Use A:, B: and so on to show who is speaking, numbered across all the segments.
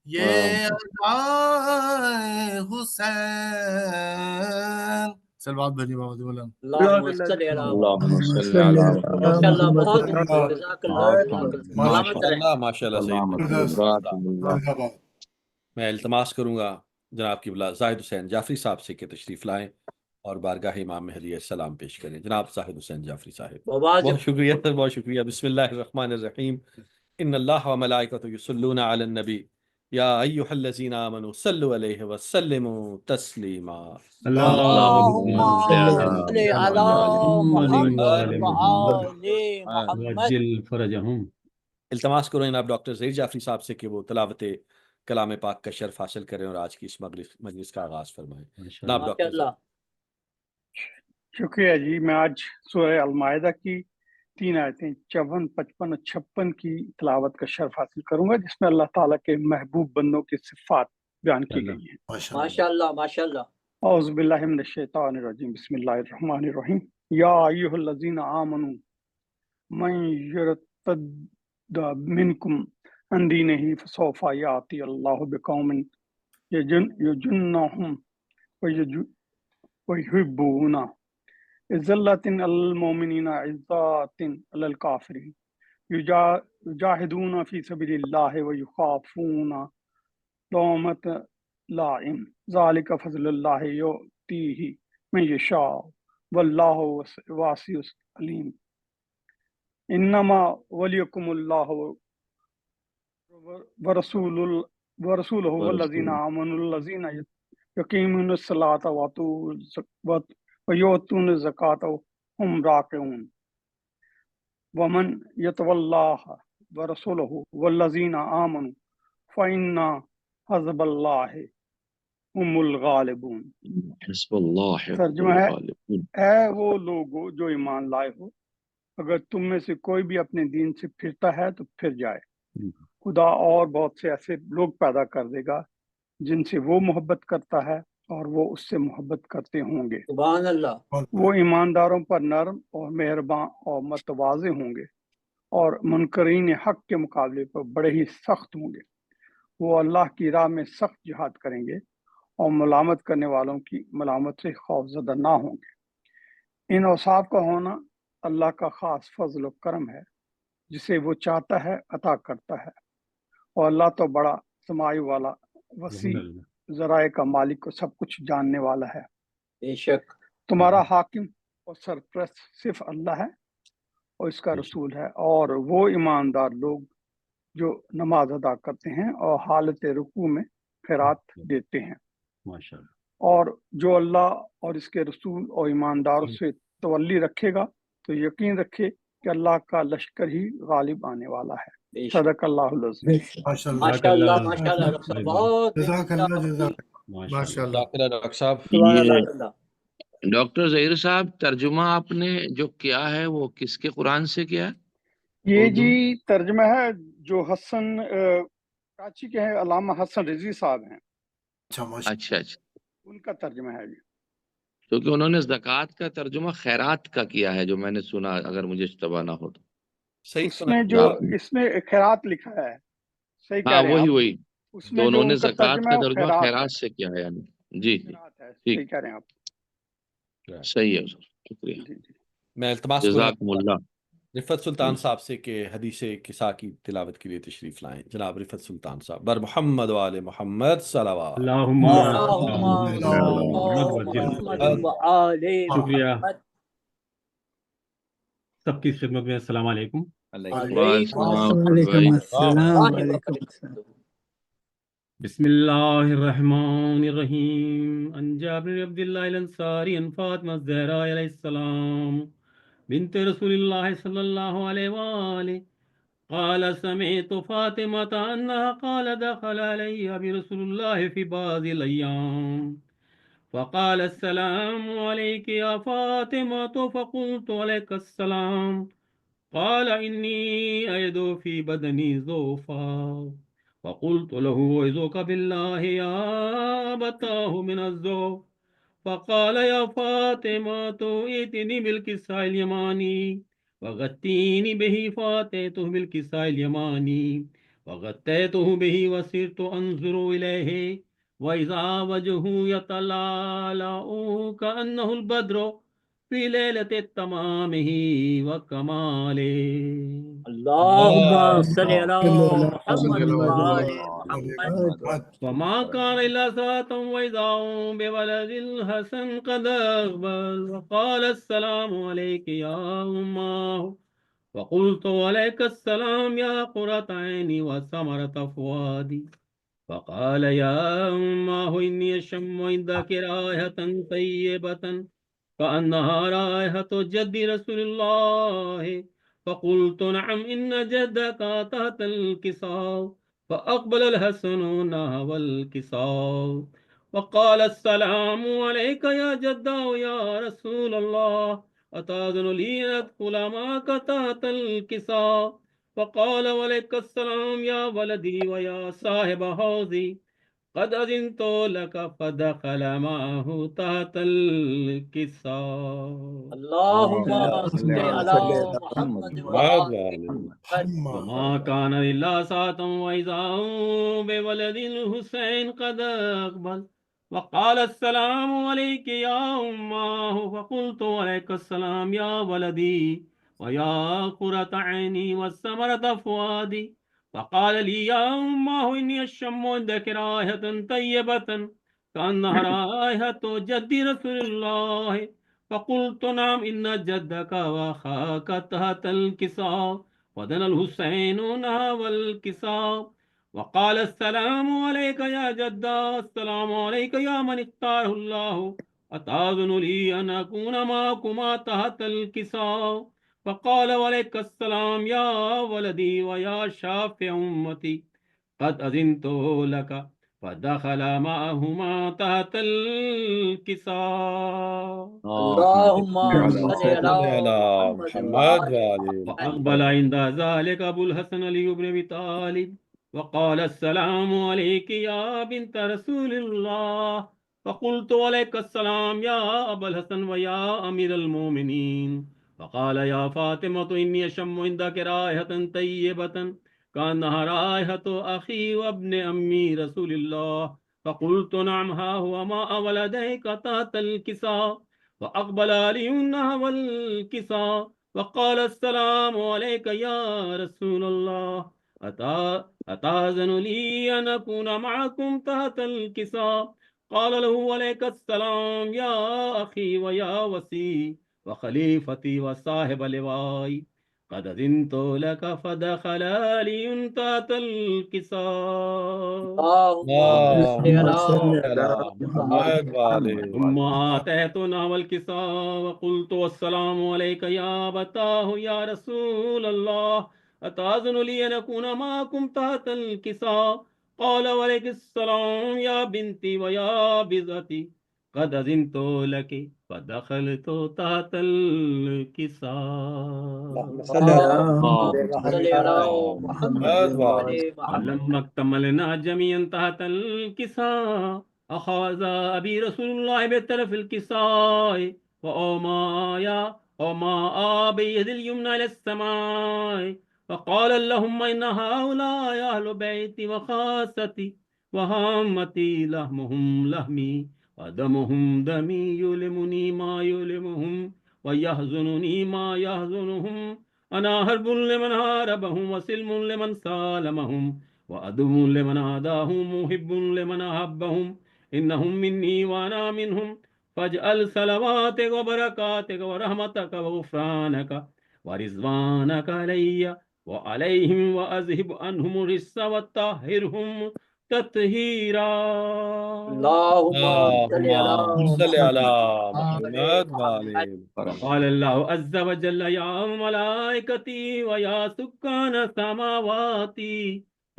A: یہ ادائے حسین سلوات بھری محمد مولانا
B: اللہم صلی علی
C: اللهم صل
D: صلی
C: على
D: علی
B: ماشاءاللہ
D: محمد
B: بہت
D: وعلی
B: خوب، جزاک اللہ جزاک اللہ، سلامت رہیں۔
E: ماشاءاللہ سعید
C: اللهم
E: بھائی۔
C: جزاكم الله
E: میں التماس کروں گا جناب کی بلا زاہد حسین جعفری صاحب سے کہ تشریف لائیں اور بارگاہ امام مہدی علیہ السلام پیش کریں۔ جناب زاہد حسین جعفری صاحب، بہت شکریہ سر، بہت شکریہ۔ بسم اللہ الرحمن الرحیم، ان اللہ و ملائکۃ یصلون علی النبی یا ایھا الذین آمنوا صلوا علیہ وسلموا تسلیما۔
B: اللہم
C: اللهم
B: صل علی محمد وآل محمد۔
D: وجل فرجہم۔
E: التماس کرو جناب ڈاکٹر ظہیر جعفری صاحب سے کہ وہ تلاوت کلام پاک کا شرف حاصل کریں اور آج کی اس مجلس کا آغاز فرمائیں۔ جناب ڈاکٹر
B: ماشاءاللہ۔
F: شکریہ جی، میں آج سورہ المائدہ کی 3 آیتیں 54، 55 اور 56 کی تلاوت کا شرف حاصل کروں گا، جس میں اللہ تعالیٰ کے محبوب بندوں کی صفات بیان کی گئی ہیں۔
B: ماشاءاللہ ماشاءاللہ۔
F: اعوذ باللہ من الشیطان الرجیم، بسم اللہ الرحمن الرحیم۔ یا ایھا الذین آمنوا من یرتد منکم عن دینہ فسوف یأتی اللہ بقوم یجنہم ویحبونہ عزلۃ علی المؤمنین عزات علی الکافرین یجاہدون فی سبیل اللہ ویخافون لومۃ لائم ذالک فضل اللہ یؤتیہ من یشاء واللہ واسع علیم۔ انما ولیکم اللہ ورسولہ والذین آمنوا الذین یقیمون الصلاۃ ویؤتون الزکاۃ وهم راکعون۔ ومن یتول اللہ ورسولہ والذین آمنوا فإن حزب اللہ هم الغالبون۔
C: حسب اللہ
F: ترجمہ ہے، اے وہ لوگو جو ایمان لائے ہو، اگر تم میں سے کوئی بھی اپنے دین سے پھرتا ہے تو پھر جائے، خدا اور بہت سے ایسے لوگ پیدا کر دے گا جن سے وہ محبت کرتا ہے اور وہ اس سے محبت کرتے ہوں گے۔
B: سبحان اللہ۔
F: وہ ایمانداروں پر نرم اور مہربان اور متواضع ہوں گے اور منکرین حق کے مقابلے پر بڑے ہی سخت ہوں گے۔ وہ اللہ کی راہ میں سخت جہاد کریں گے اور ملامت کرنے والوں کی ملامت سے خوف زدہ نہ ہوں گے۔ ان اوصاف کا ہونا اللہ کا خاص فضل و کرم ہے، جسے وہ چاہتا ہے عطا کرتا ہے، اور اللہ تو بڑا سمائی والا وسیع ذرائع کا مالک کو سب کچھ جاننے والا ہے۔
B: بے شک
F: تمہارا حاکم اور سرپرست صرف اللہ ہے اور اس کا رسول ہے، اور وہ ایماندار لوگ جو نماز ادا کرتے ہیں اور حالت رکوع میں خیرات دیتے ہیں،
D: ماشاءاللہ۔
F: اور جو اللہ اور اس کے رسول اور ایمانداروں سے تولی رکھے گا تو یقین رکھے کہ اللہ کا لشکر ہی غالب آنے والا ہے۔ صدق اللہ العظیم۔
B: ماشاءاللہ ماشاءاللہ ڈاکٹر صاحب، بہت
A: جزاک اللہ جزاک
D: ماشاءاللہ۔
E: ڈاکٹر صاحب،
B: سبحان
C: یہ
B: اللہ۔
C: ڈاکٹر ظہیر صاحب، ترجمہ آپ نے جو کیا ہے وہ کس کے قرآن سے کیا ہے؟
F: یہ
C: اردو؟
F: جی ترجمہ ہے جو حسن کراچی کے ہیں، علامہ حسن رضوی صاحب ہیں،
C: اچھا اچھا،
F: ان کا ترجمہ ہے جی۔
C: کیونکہ انہوں نے زکوٰۃ کا ترجمہ خیرات کا کیا ہے، جو میں نے سنا، اگر مجھے اشتباہ نہ ہو تو۔
E: صحیح
F: اس میں جو اس میں خیرات لکھا ہے، صحیح کہہ
C: ہاں
F: رہے ہیں
C: وہی
F: آپ،
C: وہی،
F: اس
C: تو
F: میں جو
C: انہوں نے
F: ان کا
C: زکوٰۃ
F: ترجمہ
C: کا
F: ہے وہ
C: ترجمہ
F: خیرات
C: خیرات
F: ہے،
C: سے کیا ہے یعنی۔ جی جی،
F: خیرات ہے،
C: ٹھیک،
F: صحیح کہہ رہے ہیں آپ۔
C: صحیح ہے سر، شکریہ،
F: جی جی۔
E: میں التماس کروں
C: جزاکم اللہ۔
E: رفت سلطان صاحب سے کہ حدیث کسا کی تلاوت کے لیے تشریف لائیں۔ جناب رفت سلطان صاحب، بر محمد وآل محمد صلوات۔
D: اللہم
B: اللہم
D: محمد وجل
B: محمد
D: فرجہم۔
B: وآل
D: شکریہ
B: محمد۔
D: سب کی خدمت میں السلام علیکم۔
B: علیکم
D: وعلیکم السلام وعلیکم السلام۔ بسم اللہ الرحمن الرحیم۔ ان جابر بن عبد اللہ الانصاری ان فاطمہ الزہراء علیہ السلام بنت رسول اللہ صلی اللہ علیہ وآلہ قال سمعت فاطمة انها قال دخل علي برسول الله في بعض الايام فقال السلام عليك يا فاطمة فقلت عليك السلام قال إني أجد في بدني ضعفا فقلت له أعوذك بالله يا أبتاه من الضعف فقال يا فاطمة ائتني بالكساء اليماني وغطيني به فأتيته بالكساء اليماني فغطيته به وسرت أنظر إليه وإذا وجهه يتلألأ كأنه البدر في ليلة تمامه وكماله.
B: اللهم صل على محمد
A: محمد
B: وآل
A: محمد
B: محمد.
D: وما كان إلا ساعة وإذا هم بولد الحسن قد أقبل وقال السلام عليك يا أماه وقلت عليك السلام يا قرة عيني وثمرة فؤادي. فقال يا أماه إني أشم عندك رائحة طيبة كأنها رائحة جد رسول الله. فقلت نعم إن جدك تحت الكساء. فأقبل الحسن نحو الكساء وقال السلام عليك يا جدا يا رسول الله أتأذن لي أن أدخل معك تحت الكساء. فقال وعليك السلام يا ولدي ويا صاحب حوزي قد أذنت لك فدخل معه تحت الكساء.
B: اللهم صل على محمد وآل محمد.
D: وما كان إلا ساعة وإذا هم بولد الحسين قد أقبل وقال السلام عليك يا أماه. فقلت عليك السلام يا ولدي ويا قرة عيني والثمرة فؤادي. فقال لي يا أماه إني أشم عندك رائحة طيبة كأنها رائحة جد رسول الله. فقلت نعم إن جدك وأخاك تحت الكساء. ودنا الحسين نحو الكساء وقال السلام عليك يا جدا السلام عليك يا من اختاره الله أتأذن لي أن أكون معكما تحت الكساء. فقال وعليك السلام يا ولدي ويا شافع أمتي قد أذنت لك فدخل معهما تحت الكساء.
B: اللهم صل
E: صل
B: على
E: على
B: محمد
E: محمد
B: وآل
E: وآل
D: فأقبل عند ذلك أبو الحسن علي بن أبي طالب وقال السلام عليك يا بنت رسول الله. فقلت عليك السلام يا أبا الحسن ويا أمير المؤمنين. فقال يا فاطمة إني أشم عندك رائحة طيبة كأنها رائحة أخي وابن أمي رسول الله. فقلت نعم ها هو ما ولديك تحت الكساء. فأقبل علي نحو الكساء وقال السلام عليك يا رسول الله أتأذن لي أن أكون معكم تحت الكساء. قال له عليك السلام يا أخي ويا وسي وخليفتي وصاحب لواي قد أذنت لك فدخل علي تحت الكساء.
B: اللهم صل على
E: على محمد وآل
D: ثم آتيتنا والكساء وقلت والسلام عليك يا أبتاه يا رسول الله أتأذن لي أن أكون معكم تحت الكساء. قال وعليك السلام يا بنتي ويا بذتي قد أذنت لك فدخلت تحت الكساء.
B: اللهم صل على محمد وآل محمد.
D: ولما اكتملنا جميعا تحت الكساء أخذ أبي رسول الله بطرف الكساء وأومى بيد اليمنى إلى السماء فقال اللهم إن هؤلاء أهل بيتي وخاصتي وهامتي لحمهم لحمي ودمهم دمي يؤلمني ما يؤلمهم ويحزنني ما يحزنهم. أنا حرب لمن حاربهم وسلم لمن سالمهم وعدو لمن عاداهم محب لمن أحبهم. إنهم مني وأنا منهم. فاجعل صلواتك وبركاتك ورحمتك وغفرانك ورضوانك علي وعليهم وأذهب عنهم الرجس وطهرهم تطهيرا.
B: اللهم صل على
E: اللهم صل على محمد وآل
D: قال الله عز وجل يا ملائكتي ويا سكان السماوات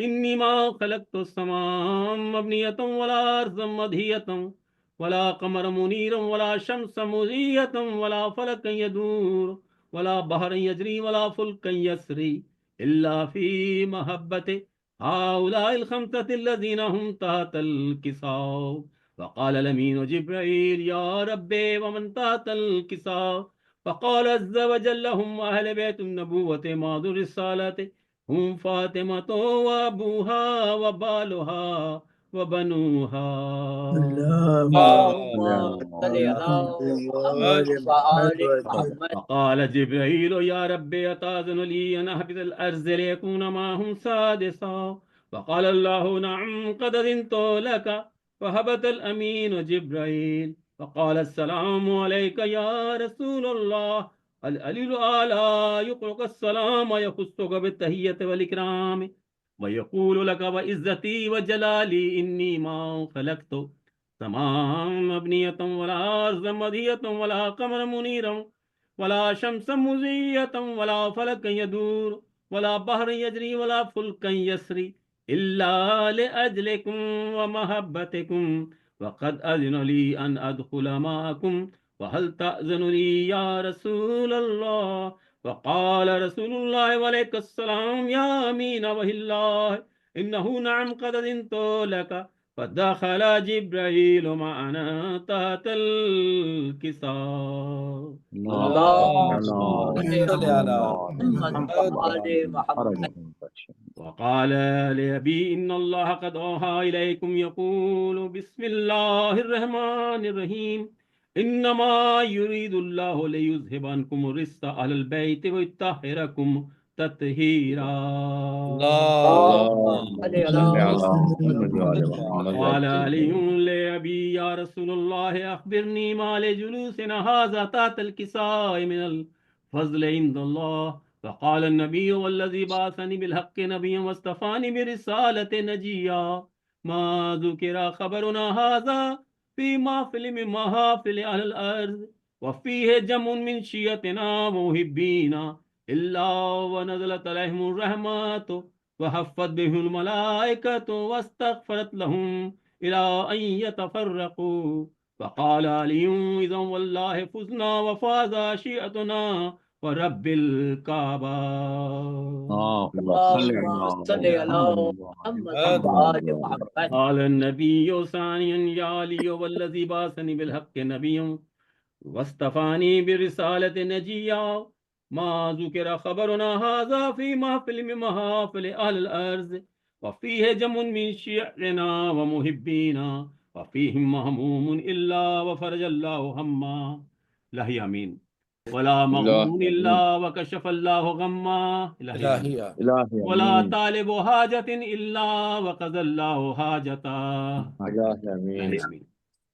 D: إني ما خلقت السماء مبنية ولا أرضا مدهية ولا قمر منيرا ولا شمس مضية ولا فلكا يدور ولا بحر يجري ولا فلكا يسري إلا في محبة هؤلاء الخمسة الذين هم تحت الكساء. فقال الأمين جبرائيل يا ربي ومن تحت الكساء. فقال عز وجل هم أهل بيت النبوة ماذ الرسالة هم فاطمة وأبوها وبالها وبنوها.
B: اللهم صل على محمد وآل محمد.
D: فقال جبريل يا ربي أتأذن لي أن أهبط الأرض ليكون معهم سادسا؟ فقال الله نعم قد أذنت لك. فهبط الأمين جبريل فقال السلام عليك يا رسول الله. العلي الأعلى يقرأ السلام ويخصك بالتحية والإكرام ويقول لك وعزتي وجلالي إني ما خلقت سماء مبنية ولا أرضا مدية ولا قمر منيرا ولا شمس مزية ولا فلك يدور ولا بحر يجري ولا فلك يسري إلا لأجلكم ومحبتكم وقد أذن لي أن أدخل معكم وهل تأذن لي يا رسول الله؟ وقال رسول الله عليك السلام يا أمين وهي الله إنه نعم قد أذنت لك. فدخل جبريل معنا تحت الكساء.
B: اللهم صل على محمد وآل محمد.
D: وقال لأبي إن الله قد أوحى إليكم يقول بسم الله الرحمن الرحيم إنما يريد الله ليذهب عنكم الرجس أهل البيت ويطهركم تطهيرا.
B: اللهم صل على
C: محمد وآل محمد.
D: قال علي لأبي يا رسول الله أخبرني ما لجلوسنا هذا تحت الكساء من الفضل عند الله. فقال النبي والذي بعثني بالحق نبيا واصطفاني برسالة نجيا ما ذكر خبرنا هذا في محفل من محافل أهل الأرض وفيه جمع من شيعتنا ومحبينا إلا ونزلت عليهم الرحمات وحفت بهم الملائكة واستغفرت لهم إلى أن يتفرقوا. فقال علي إذا والله فزنا وفاز شيعتنا ورب الكعبة.
B: اللهم صل على محمد وآل محمد.
D: قال النبي ثانيا يا علي والذي بعثني بالحق نبيا واصطفاني برسالة نجيا ما ذكر خبرنا هذا في محفل من محافل أهل الأرض وفيه جمع من شيعنا ومحبينا وفيهم مهموم إلا وفرج الله هما. لا آمين. ولا مغموم إلا وكشف الله غما.
E: الہیہ
D: ولا طالب حاجة إلا وقضى الله حاجته. آمين.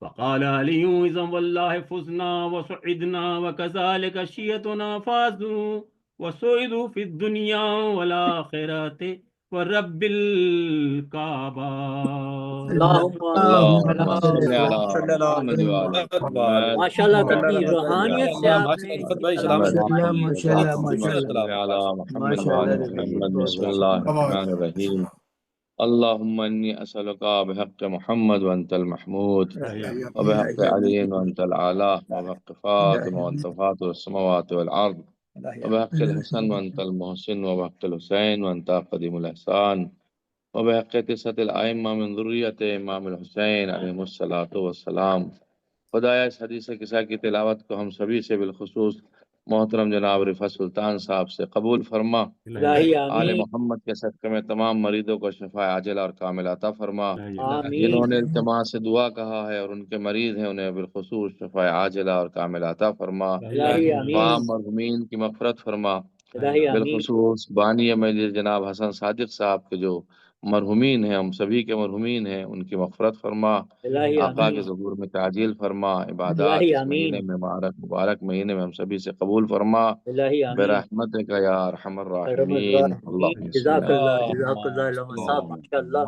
D: فقال علي إذا والله فزنا وسعدنا وكذلك شيعتنا فازوا وسعدوا في الدنيا والآخرة ورب الكعبة.
B: اللهم صل على محمد وآل محمد. ماشاءاللہ کتنی روحانیت سے آپ نے
C: بسم الله الرحمن الرحيم. اللهم إني أسألك بحق محمد وأنت المحمود وبحق علي وأنت الأعلى وبحق فاطمة وأنت فاطر السماوات والأرض وبحق الحسن وأنت المحسن وبحق الحسين وأنت قديم الإحسان وبحق تسعة الأئمة من ذرية امام الحسین علیہ الصلاۃ والسلام. خدایا اس حدیث قصہ کی تلاوت کو ہم سبھی سے بالخصوص محترم جناب رفعت سلطان صاحب سے قبول فرما. آل محمد کے صدقے میں تمام مریضوں کو شفا عاجلہ اور کامل عطا فرما. جنہوں نے التماس سے دعا کہا ہے اور ان کے مریض ہیں انہیں بالخصوص شفا عاجلہ اور کامل عطا فرما. تمام مرحومین کی مغفرت فرما. بالخصوص بانی مجلس جناب حسن صادق صاحب کے جو مرحومین ہیں، ہم سبھی کے مرحومین ہیں، ان کی مغفرت فرما. آقا کے ظہور میں تعجیل فرما. عبادات اس مہینے میں مبارک مہینے میں ہم سبھی سے قبول فرما برحمتک یا ارحم الراحمین. اللہم
B: جزاک اللہ صاحب ماشاءاللہ.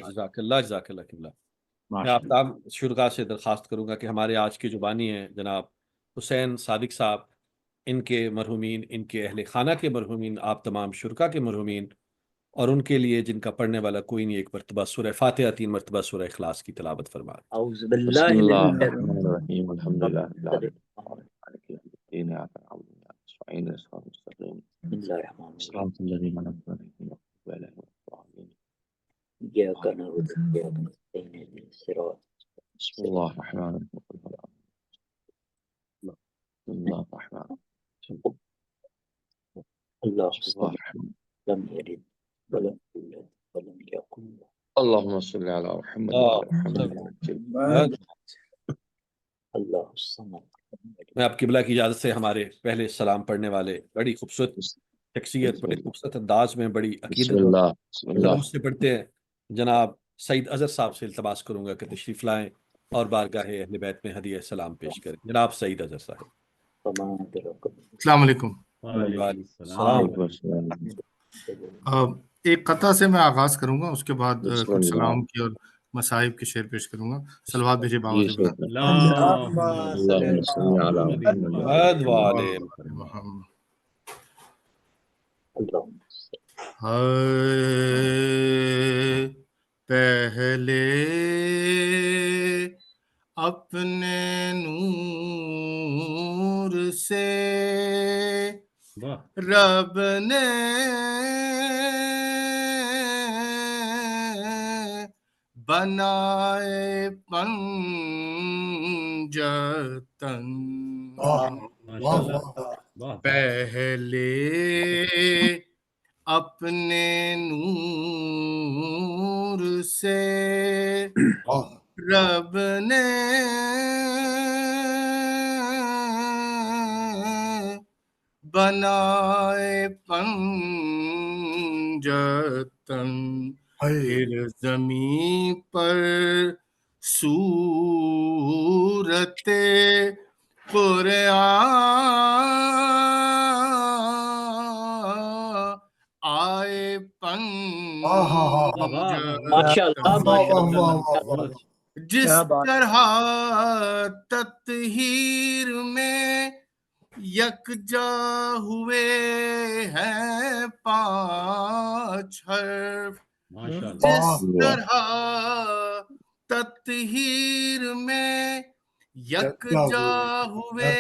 E: جزاک اللہ قبلہ. میں آپ تمام شرکا سے درخواست کروں گا کہ ہمارے آج کے جو بانی ہیں جناب حسین صادق صاحب، ان کے مرحومین، ان کے اہل خانہ کے مرحومین، آپ تمام شرکا کے مرحومین اور ان کے لیے جن کا پڑھنے والا کوئی نہیں، ایک مرتبہ سورہ فاتحہ 3 مرتبہ سورہ اخلاص کی تلاوت فرما.
B: اعوذ
C: بسم
B: باللہ
C: اللہ الرحمن الرحیم. الحمدللہ رب العالمین صراط الذین انعمت علیہم غیر المغضوب علیہم. بسم اللہ الرحمن الرحیم. بسم اللہ الرحمن الرحیم.
B: اللہ
C: بسم اللہ الرحمن
B: لم يلد ولم يولد ولم يكن له
C: اللهم صل على محمد وعلى محمد.
B: اللہ الصمد.
E: میں آپ قبلہ کی اجازت سے ہمارے پہلے سلام پڑھنے والے بڑی خوبصورت شخصیت، بڑی خوبصورت انداز میں، بڑی
C: بسم
E: عقیدت
C: اللہ بسم اللہ.
E: اور سے پڑھتے ہیں. جناب سعید اظہر صاحب سے التماس کروں گا کہ تشریف لائیں اور بارگاہ اہل بیت میں ہدیہ سلام پیش کریں. جناب سعید اظہر صاحب.
A: السلام علیکم.
E: وعلیکم
C: وعلیکم
E: السلام.
C: السلام.
A: ایک قطعہ سے میں آغاز کروں گا، اس کے بعد
C: بسم
A: کچھ
C: اللہ.
A: سلام کی اور مصائب کے شعر پیش کروں گا. صلوات بھیجیے بابا
C: جی
A: سے بلند.
C: شیخ.
E: اللہم
C: اللہم صل علی
E: محمد وعلی
A: محمد. پہلے اپنے نور سے رب نے بنائے پنجتن. پہلے اپنے نور سے رب نے بنائے پنجتن، پھر زمین پر صورت قرآن آئے پنجتن. جس طرح تطہیر میں یکجا ہوئے ہیں پانچ حرف، جس طرح تطہیر میں یکجا ہوئے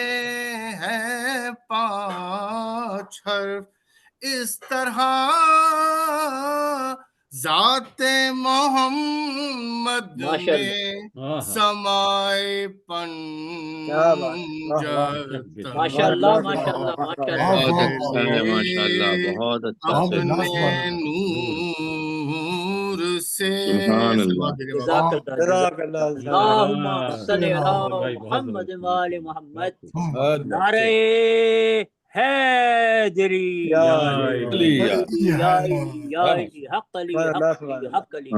A: ہیں پانچ حرف، اس طرح ذات محمد میں سمائے پنجتن.
B: ماشاءاللہ ماشاءاللہ
C: بہت اچھا ہے ماشاءاللہ، بہت اچھا.
A: اپنے نور سے.
C: سبحان اللہ.
B: جزاک اللہ. اللہم صلی علی محمد وآل محمد. نعرہ حیدری یا علی حق علی حق علی.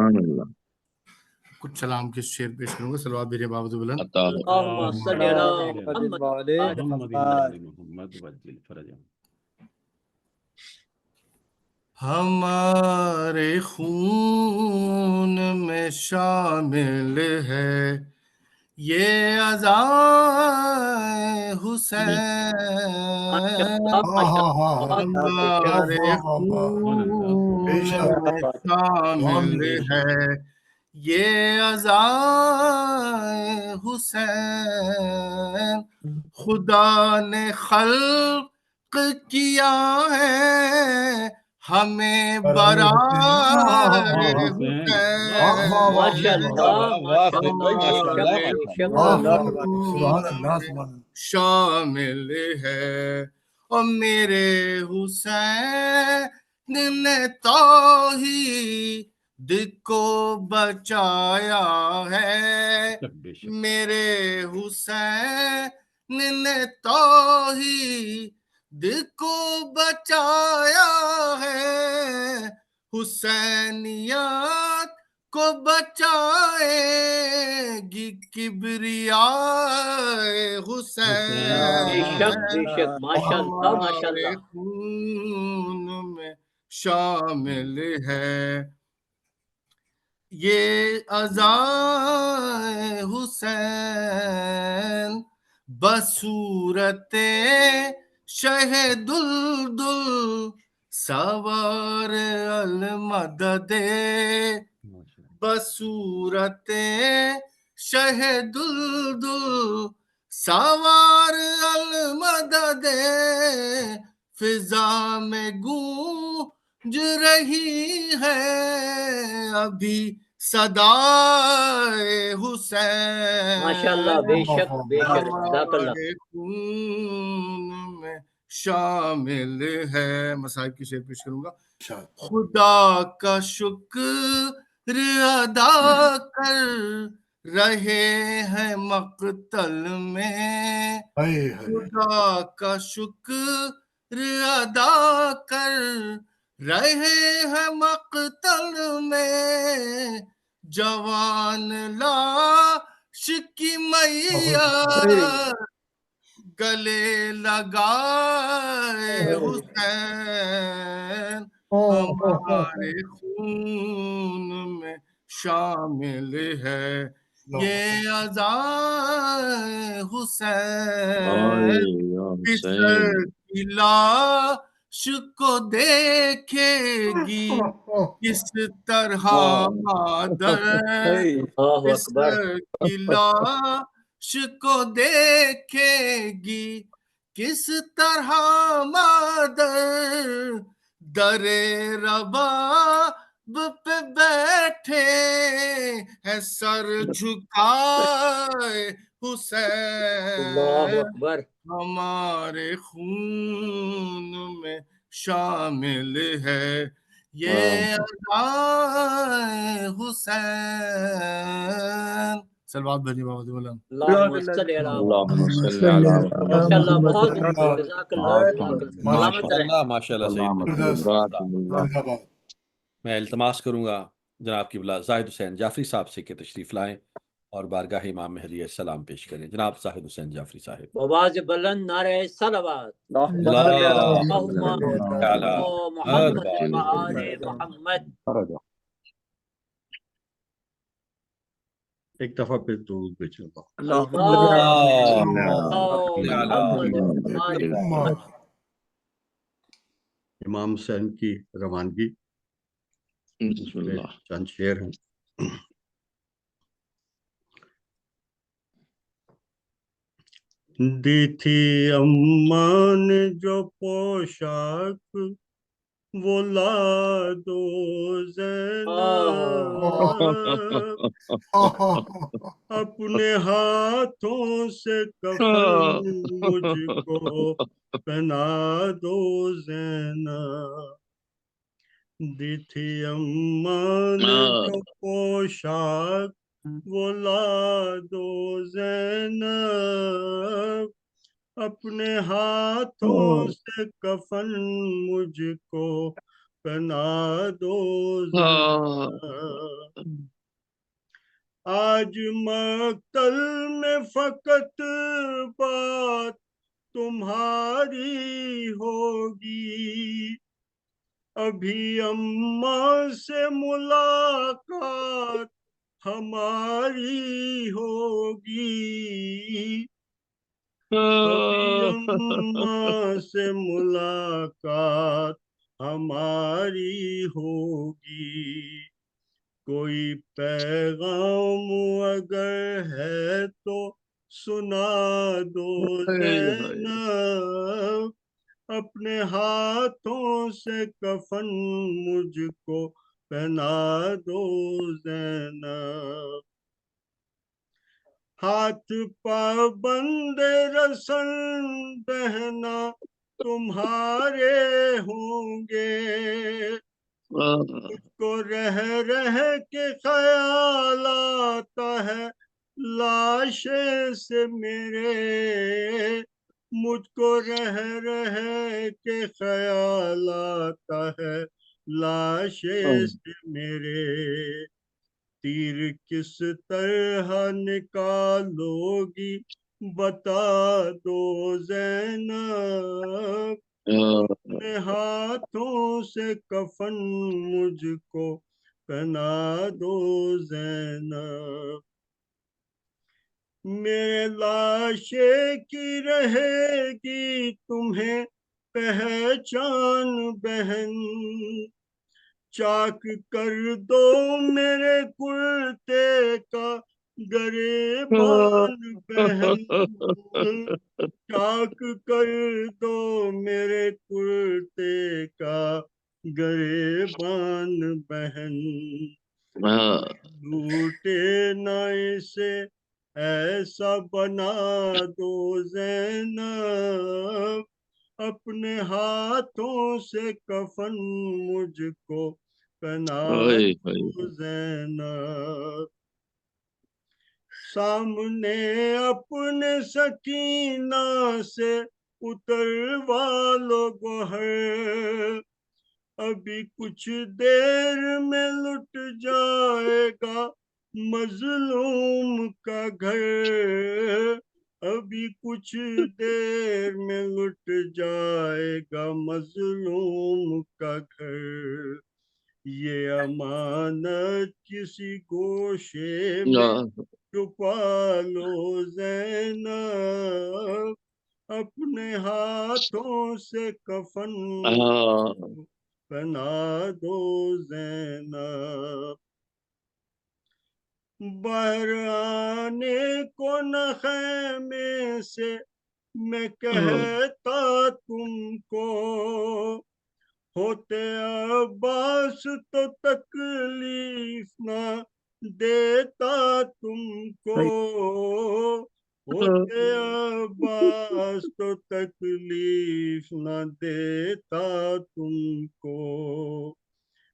A: کچھ سلام کے شعر پیش کروں گا. صلوات بھیجیے بابا سے بلند.
B: اللہم صلی علی محمد
D: محمد وجل فرجہ.
A: ہمارے خون میں شامل ہے یہ عزائے حسین، ہمارے خون میں شامل ہے یہ عزائے حسین. خدا نے خلق کیا ہے ہمیں برائے شامل ہے. اور میرے حسین نے توحید کو بچایا ہے، میرے حسین نے توحید کو بچایا ہے، حسینیت کو بچائے گی کبریائے حسین. ہمارے خون میں شامل ہے یہ عزائے حسین، بصورت شہد الدل سوار المدد، بصورت شہد الدل سوار المدد، فضا میں گونج رہی ہے ابھی صدائے حسین.
B: ماشاءاللہ. بے شک بے شک.
A: ہمارے خون میں شامل ہے. مصائب کی شعر پیش کروں گا. خدا کا شکر ادا کر رہے ہیں مقتل میں، خدا کا شکر ادا کر رہے ہیں مقتل میں، جوان لاش کی میت گلے لگائے حسین، ہمارے خون میں شامل ہے یہ اذان حسین. پسر کی لاش کو دیکھے گی کس طرح مادر، پسر کی لاش کو دیکھے گی کس طرح مادر، در رباب پہ بیٹھے ہے سر جھکائے حسین، ہمارے خون میں شامل ہے یہ اذان حسین. صلوات بھیجیے بابا مولانا.
C: اللهم صل على
B: ماشاءاللہ بہت جزاک اللہ.
E: ماشاءاللہ. میں التماس کروں گا جناب قبلہ زاہد حسین جعفری صاحب سے کہ تشریف لائیں اور بارگاہ امام مہدی علیہ السلام پیش کریں. جناب زاہد حسین جعفری صاحب.
B: آواز بلند نعرہ صلوات. محمد.
D: ایک دفعہ پھر درود بھیجو. امام حسین کی روانگی چند شعر ہیں. دی تھی اماں نے جو پوشاک وہ لا دو زینب، اپنے ہاتھوں سے کفن مجھ کو پہنا دو زینب. دی تھی اماں نے جو پوشاک وہ لا دو زینب، اپنے ہاتھوں سے کفن مجھ کو پہنا دو زینب. آج مقتل میں فقط بات تمہاری ہوگی، ابھی اماں سے ملاقات ہماری ہوگی، ابھی اماں سے ملاقات ہماری ہوگی. کوئی پیغام اگر ہے تو سنا دو زینب، اپنے ہاتھوں سے کفن مجھ کو پہنا دو زینب. ہاتھ پابند رسن بہنا تمہارے ہوں گے، مجھ کو رہ کے خیال آتا ہے لاشیں سے میرے، مجھ کو رہ کے خیال آتا ہے لاشیں سے میرے. تیر کس طرح نکالو گی بتا دو زینب، اپنے ہاتھوں سے کفن مجھ کو پہنا دو زینب. میرے لاشے کی رہے گی تمہیں پہچان بہن، چاک کر دو میرے کرتے کا گریبان بہن، چاک کر دو میرے کرتے کا گریبان بہن. لوٹے نہ اسے ایسا بنا دو زینب،
G: اپنے ہاتھوں سے کفن مجھ کو پہنا دو زینب، سامنے اپنے سکینہ سے اتروا لو گوہر، ابھی کچھ دیر میں لٹ جائے گا مظلوم کا گھر، ابھی کچھ دیر میں لٹ جائے گا مظلوم کا گھر، یہ امانت کسی گوشے میں چھپا لو زینب، اپنے ہاتھوں سے کفن پہنا دو زینب، باہر آنے کو نہ خیمے سے میں کہتا تم کو، ہوتے عباس تو تکلیف نہ دیتا تم کو، ہوتے عباس تو تکلیف نہ دیتا تم کو،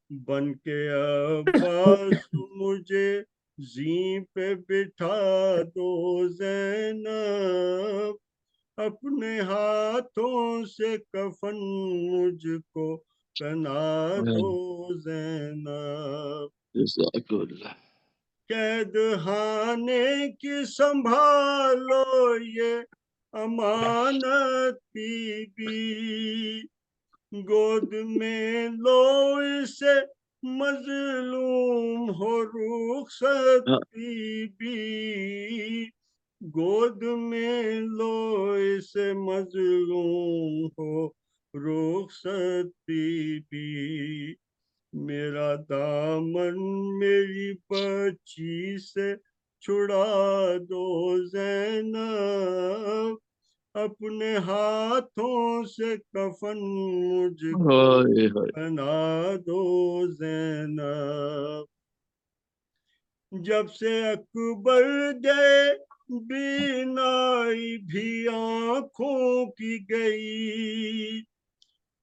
G: بن کے عباس مجھے زین پہ بٹھا دو زینب، اپنے ہاتھوں سے کفن مجھ کو پہنا دو زینب، قید خانے کی سنبھالو یہ امانت بی بی، گود میں لو اسے مظلوم ہو رخصت بی بی، گود میں لو اسے مظلوم ہو رخصت بی بی، میرا دامن میری بچی سے چھڑا دو زینب، اپنے ہاتھوں سے کفن مجھ کو پہنا دو زینب، جب سے اکبر گئے بینائی بھی آنکھوں کی گئی،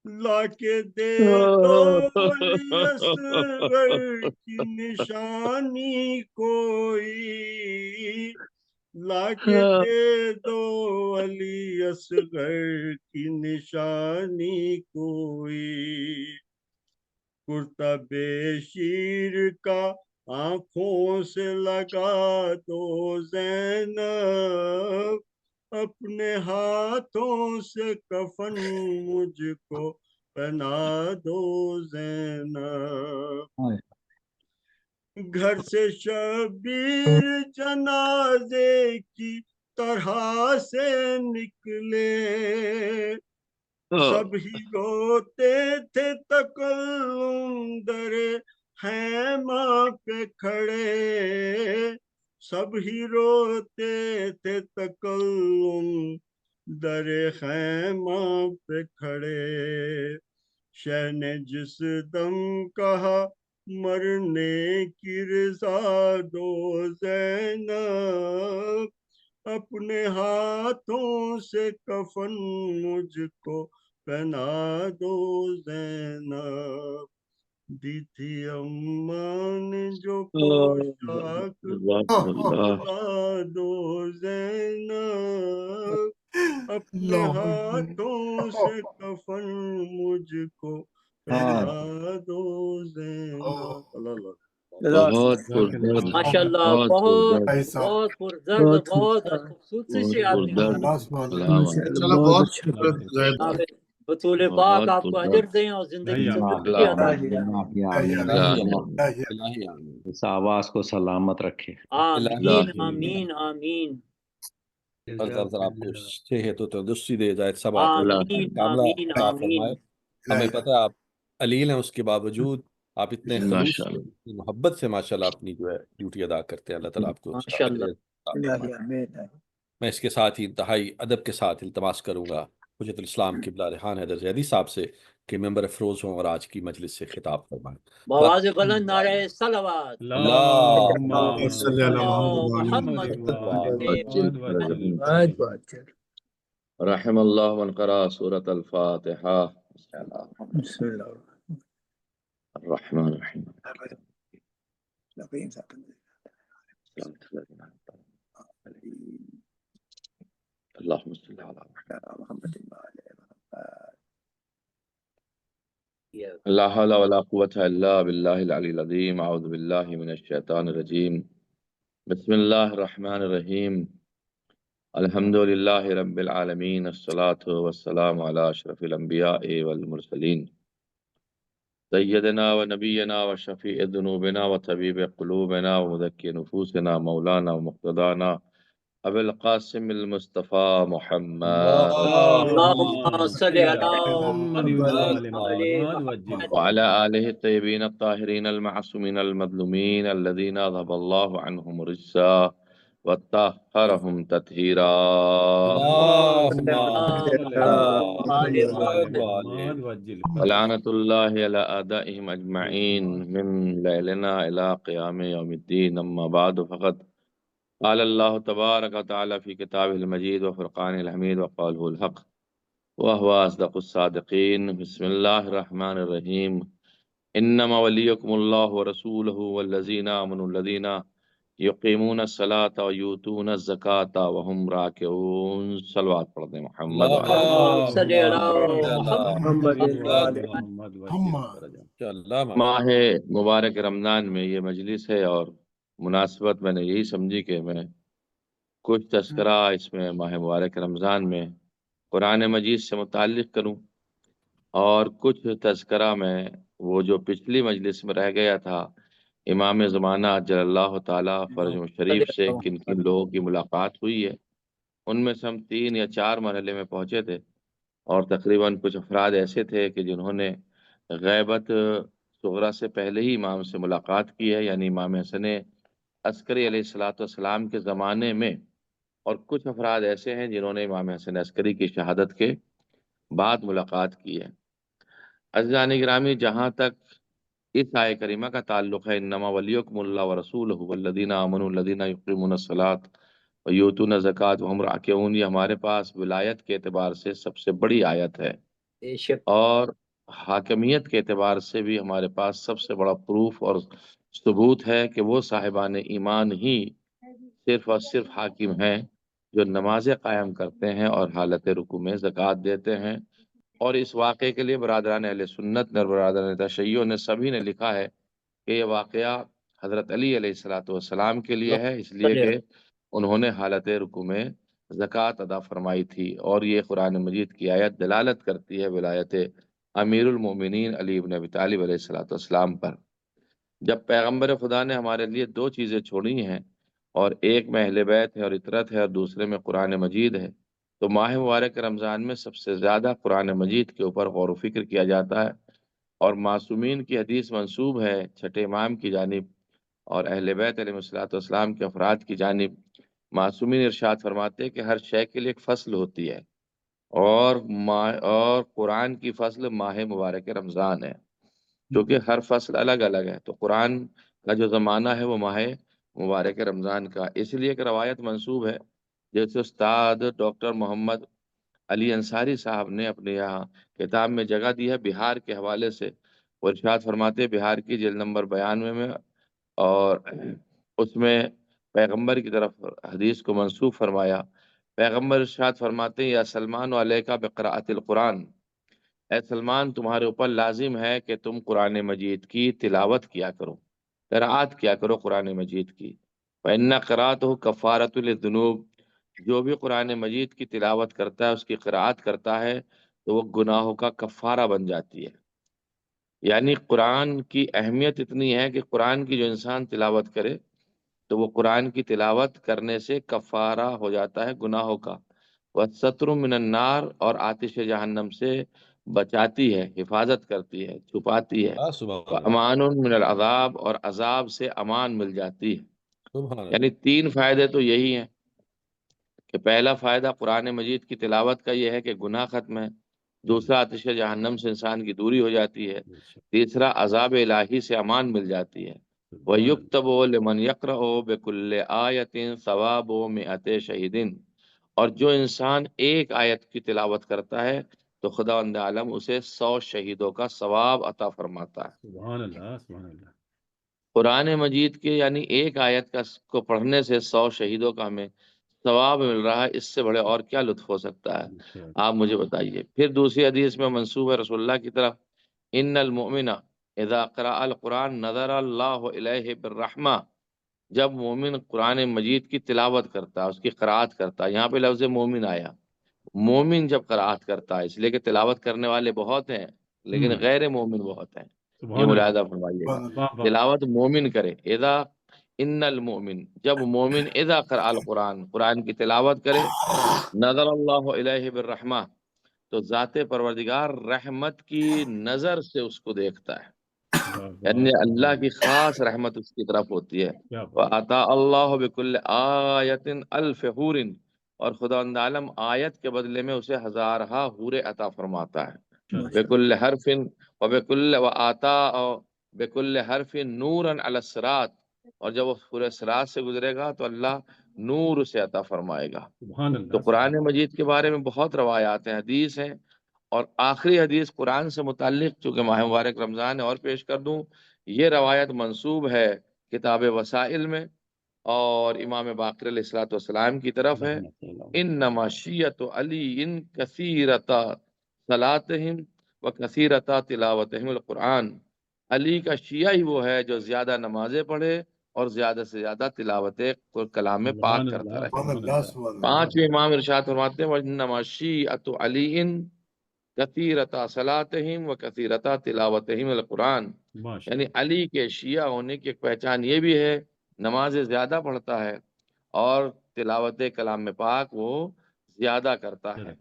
G: لا کے دے دو علی اصغر کی نشانی کوئی، لا کے دے دو علی اصغر کی نشانی کوئی، کرتا بے شیر کا آنکھوں سے لگا دو زینب، اپنے ہاتھوں سے کفن مجھ کو پہنا دو زینب، گھر سے شبیر جنازے کی طرح سے نکلے، سب ہی روتے تھے تکلم در خیمہ پہ کھڑے، سب ہی روتے تھے تکلم در خیمہ پہ کھڑے، شہ نے جس دم کہا مرنے کی رضا دو زینب، اپنے ہاتھوں سے کفن مجھ کو پہنا دو زینب، دی تھی اماں نے جو پوشاک دلا دو زینب، اپنے ہاتھوں سے کفن مجھ کو پہنا دو زینب، اللہ
B: ماشاء اللہ، بہت بہت پرزرد، بہت خوبصورتی سے آپ نے
A: بہت زید
B: بطول پاک آپ کو اجر دیں اور زندگی سے خوشی عطا فرمائیں۔
H: اس آواز کو سلامت رکھے،
B: آمین آمین آمین،
E: اللہ تعالیٰ آپ کو صحت و تندرستی دے، زائد ثبات
B: آمین
E: کاملہ
B: آمین
E: عطا
B: آمین،
E: فرمائے۔ ہمیں پتہ ہے آپ علیل ہیں، اس کے باوجود آپ اتنے خلوص محبت سے ماشاءاللہ اپنی جو ہے ڈیوٹی ادا کرتے ہیں، اللہ تعالیٰ آپ کو اس کا
B: ماشاءاللہ۔
E: اجر عطا فرمائے۔ میں اس کے ساتھ ہی انتہائی ادب کے ساتھ التماس کروں گا حجت الاسلام قبلہ ریحان حیدر زیدی صاحب سے کہ ممبر افروز ہوں اور آج کی مجلس سے خطاب فرمائیں۔
B: بآواز بلند نعرہ صلوات،
E: اللہم
A: صلی اللہ محمد
B: محمد،
E: محمد
C: رحم اللہ من قرأ سورة الفاتحہ.
I: بسم اللہ
C: الرحمن الرحیم. اللهم صل على محمد. لا حول ولا قوة إلا بالله العلي العظيم. أعوذ بالله من الشيطان الرجيم. بسم الله الرحمن الرحيم. الحمد لله رب العالمين. الصلاة والسلام على أشرف الأنبياء والمرسلين سيدنا ونبينا وشفيع ذنوبنا وطبيب قلوبنا ومزكي نفوسنا مولانا ومقتدانا أبي القاسم المصطفى محمد
B: اللهم صل على محمد
C: وعلى آله الطيبين الطاهرين المعصومين المظلومين الذين أذهب الله عنهم الرجس وطهرهم تطهيرا. ولعنة الله على أعدائهم أجمعين من ليلنا إلى قيام يوم الدين. أما بعد فقد قال الله تبارك وتعالى في كتابه المجيد وفرقانه الحميد وقوله الحق وهو أصدق الصادقين. بسم الله الرحمن الرحيم. إنما وليكم الله ورسوله والذين آمنوا الذين يقيمون الصلاة ويؤتون الزكاة وهم راكعون. صلوات پڑھتے ہیں محمد ماہ مبارک رمضان میں یہ مجلس ہے اور مناسبت میں نے یہی سمجھی کہ میں کچھ تذکرہ اس میں ماہ مبارک رمضان میں قرآن مجید سے متعلق کروں اور کچھ تذکرہ میں وہ جو پچھلی مجلس میں رہ گیا تھا امام زمانہ جل اللہ تعالیٰ فرجہ شریف سے کن کن لوگوں کی ملاقات ہوئی ہے. ان میں سے ہم 3 یا 4 مرحلے میں پہنچے تھے اور تقریباً کچھ افراد ایسے تھے کہ جنہوں نے غیبت صغرا سے پہلے ہی امام سے ملاقات کی ہے، یعنی امام حسن عسکری علیہ السلام کے زمانے میں، اور کچھ افراد ایسے ہیں جنہوں نے امام حسن عسکری کی شہادت کے بعد ملاقات کی ہے. عزیزان گرامی، جہاں تک اس آیہ کریمہ کا تعلق ہے انما ولیکم اللہ ورسولہ والذین آمنوا الذین یقیمون الصلاۃ ویؤتون الزکاۃ وہم راکعون، یہ ہمارے پاس ولایت کے اعتبار سے سب سے بڑی آیت ہے اور حاکمیت کے اعتبار سے بھی ہمارے پاس سب سے بڑا پروف اور ثبوت ہے کہ وہ صاحبان ایمان ہی صرف اور صرف حاکم ہیں جو نمازیں قائم کرتے ہیں اور حالت رکوع میں زکوٰۃ دیتے ہیں. اور اس واقعے کے لیے برادران اہل سنت نے، برادران تشیع نے، سبھی نے لکھا ہے کہ یہ واقعہ حضرت علی علیہ السلام کے لیے ہے، اس لیے کہ انہوں نے حالت رکوع میں زکوٰۃ ادا فرمائی تھی. اور یہ قرآن مجید کی آیت دلالت کرتی ہے ولایت امیر المومنین علی بن ابی طالب علیہ السلام پر. جب پیغمبر خدا نے ہمارے لیے 2 چیزیں چھوڑی ہیں، اور ایک میں اہل بیت ہے اور اطرت ہے اور دوسرے میں قرآن مجید ہے، تو ماہ مبارک رمضان میں سب سے زیادہ قرآن مجید کے اوپر غور و فکر کیا جاتا ہے. اور معصومین کی حدیث منسوب ہے چھٹے امام کی جانب اور اہل بیت علیہ السلام کے افراد کی جانب. معصومین ارشاد فرماتے ہیں کہ ہر شے کے لیے ایک فصل ہوتی ہے اور قرآن کی فصل ماہ مبارک رمضان ہے، کیونکہ ہر فصل الگ الگ ہے. تو قرآن کا جو زمانہ ہے وہ ماہ مبارک رمضان کا. اس لیے ایک روایت منسوب ہے جیسے استاد ڈاکٹر محمد علی انصاری صاحب نے اپنے یہاں کتاب میں جگہ دی ہے بہار کے حوالے سے. وہ ارشاد فرماتے بہار کی جلد نمبر 92 میں، اور اس میں پیغمبر کی طرف حدیث کو منسوب فرمایا. پیغمبر ارشاد فرماتے یا سلمان علیکہ بقراءۃ القرآن، اے سلمان تمہارے اوپر لازم ہے کہ تم قرآن مجید کی تلاوت کیا کرو، قراءت کیا کرو قرآن مجید کی. فإن قراءتہ کفارۃ للذنوب، جو بھی قرآن مجید کی تلاوت کرتا ہے، اس کی قراءت کرتا ہے، تو وہ گناہوں کا کفارہ بن جاتی ہے. یعنی قرآن کی اہمیت اتنی ہے کہ قرآن کی جو انسان تلاوت کرے تو وہ قرآن کی تلاوت کرنے سے کفارہ ہو جاتا ہے گناہوں کا. وَسَتْرٌ مِّنَ النَّارِ، اور آتش جہنم سے بچاتی ہے، حفاظت کرتی ہے، چھپاتی ہے. وَأَمَانٌ مِّنَ الْعَذَابِ، اور عذاب سے امان مل جاتی ہے. یعنی 3 فائدے تو یہی ہیں کہ پہلا فائدہ قرآن مجید کی تلاوت کا یہ ہے کہ گناہ ختم ہے، دوسرا آتش جہنم سے انسان کی دوری ہو جاتی ہے، تیسرا عذاب الہی سے امان مل جاتی ہے. وَيُكْتَبُ لِمَنْ يَقْرَأُ بِكُلِّ آیَةٍ ثَوَابُ 100 شہیدٍ، اور جو انسان ایک آیت کی تلاوت کرتا ہے تو خداوند عالم اسے 100 شہیدوں کا ثواب عطا فرماتا ہے۔
D: سبحان اللہ، سبحان اللہ۔
C: قرآن مجید کے یعنی ایک آیت کو پڑھنے سے 100 شہیدوں کا ہمیں ثواب مل رہا ہے، اس سے بڑے اور کیا لطف ہو سکتا ہے؟ آپ مجھے بتائیے۔ پھر دوسری حدیث میں منسوب ہے رسول اللہ کی طرف، ان المؤمن اذا قرأ القرآن نظر اللہ الیہ بالرحمہ، جب مومن قرآن مجید کی تلاوت کرتا ہے، اس کی قرأت کرتا ہے، یہاں پہ لفظ مومن آیا، مومن جب قرأت کرتا ہے، اس لیے کہ تلاوت کرنے والے بہت ہیں لیکن غیر مومن بہت ہیں، یہ ملاحظہ فرمائیے گا۔ تلاوت مومن کرے، اذا ان المؤمن، جب مومن اذا قرأ القرآن، قرآن کی تلاوت کرے، نظر اللہ الیہ بالرحمہ، تو ذات پروردگار رحمت کی نظر سے اس کو دیکھتا ہے، یعنی اللہ کی خاص رحمت اس کی طرف ہوتی ہے۔ وَعَطَا اللَّهُ بِكُلِّ آیَةٍ أَلْفَ حُورٍ، اور خداوند عالم آیت کے بدلے میں اسے ہزارہا حور عطا فرماتا ہے۔ بِكُلِّ حرف وَبِكُلِّ وَآتَا بِكُلِّ حرف نُورًا عَلَى الصِّرَاط، اور جب وہ پورے صراط سے گزرے گا تو اللہ نور اسے عطا فرمائے گا۔ تو قرآن مجید کے بارے میں بہت روایات ہیں، حدیث ہیں، اور آخری حدیث قرآن سے متعلق چونکہ ماہ مبارک رمضان ہے اور پیش کر دوں، یہ روایت منسوب ہے کتاب وسائل میں اور امام باقر علیہ الصلوۃ والسلام کی طرف ہے، انما شیعۃ علی ان کثیرتا صلاتہم و کثیرتا تلاوتہم القرآن، علی کا شیعہ ہی وہ ہے جو زیادہ نمازیں پڑھے اور زیادہ سے زیادہ تلاوت کلام پاک کرتا رہے۔ پانچویں امام ارشاد فرماتے ہیں وَإِنَّمَا شِيعَةُ عَلِيٍّ کثیرتا صلاتہم و کثیرتا تلاوتہم القرآن، یعنی علی کے شیعہ ہونے کی ایک پہچان یہ بھی ہے نمازیں زیادہ پڑھتا ہے اور تلاوت کلام پاک وہ زیادہ کرتا ہے۔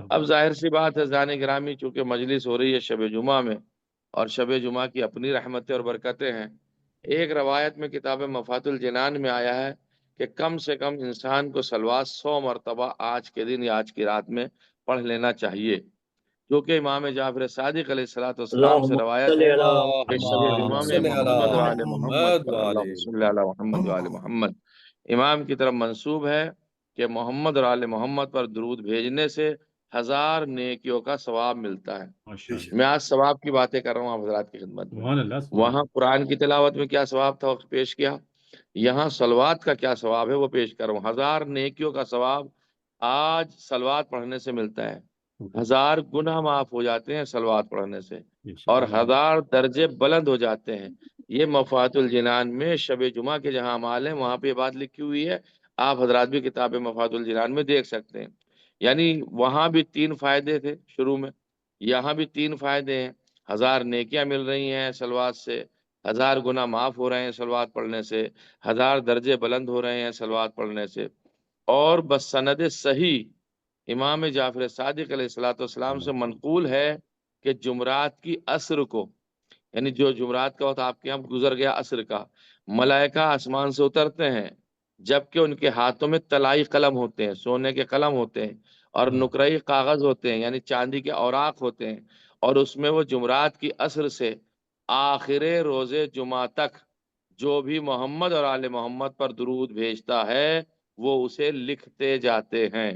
C: اب ظاہر سی بات ہے زان گرامی، چونکہ مجلس ہو رہی ہے شب جمعہ میں، اور شب جمعہ کی اپنی رحمتیں اور برکتیں ہیں، ایک روایت میں کتاب مفات الجنان میں آیا ہے کہ کم سے کم انسان کو صلوات 100 مرتبہ آج کے دن یا آج کی رات میں پڑھ لینا چاہیے، جو کہ امام جعفر صادق علیہ الصلوۃ والسلام سے روایت ہے کہ شب جمعہ میں محمد و آل محمد پر اللہم صلی علی محمد و آل محمد، امام کی طرف منسوب ہے کہ محمد اور آل محمد پر درود بھیجنے سے 1000 نیکیوں کا ثواب ملتا ہے۔ میں آج ثواب کی باتیں کر رہا ہوں آپ حضرات کی خدمت میں۔ وہاں قرآن کی تلاوت میں کیا ثواب تھا وہ پیش کیا، یہاں صلوات کا کیا ثواب ہے وہ پیش کر رہا ہوں۔ 1000 نیکیوں کا ثواب آج صلوات پڑھنے سے ملتا ہے، 1000 گناہ معاف ہو جاتے ہیں صلوات پڑھنے سے، اور 1000 درجے بلند ہو جاتے ہیں۔ یہ مفات الجنان میں شب جمعہ کے جہاں اعمال ہیں وہاں پہ یہ بات لکھی ہوئی ہے، آپ حضرات بھی کتاب مفات الجنان میں دیکھ سکتے ہیں۔ یعنی وہاں بھی 3 فائدے تھے شروع میں، یہاں بھی 3 فائدے ہیں، 1000 نیکیاں مل رہی ہیں صلوات سے، 1000 گناہ معاف ہو رہے ہیں صلوات پڑھنے سے، 1000 درجے بلند ہو رہے ہیں صلوات پڑھنے سے، اور بسند صحیح امام جعفر صادق علیہ الصلوۃ والسلام سے منقول ہے کہ جمعرات کی عصر کو، یعنی جو جمعرات کا وقت آپ کے یہاں گزر گیا عصر کا، ملائکہ آسمان سے اترتے ہیں جبکہ ان کے ہاتھوں میں طلائی قلم ہوتے ہیں، سونے کے قلم ہوتے ہیں، اور نقرئی کاغذ ہوتے ہیں یعنی چاندی کے اوراق ہوتے ہیں، اور اس میں وہ جمعرات کی عصر سے آخر روز جمعہ تک جو بھی محمد اور آل محمد پر درود بھیجتا ہے وہ اسے لکھتے جاتے ہیں۔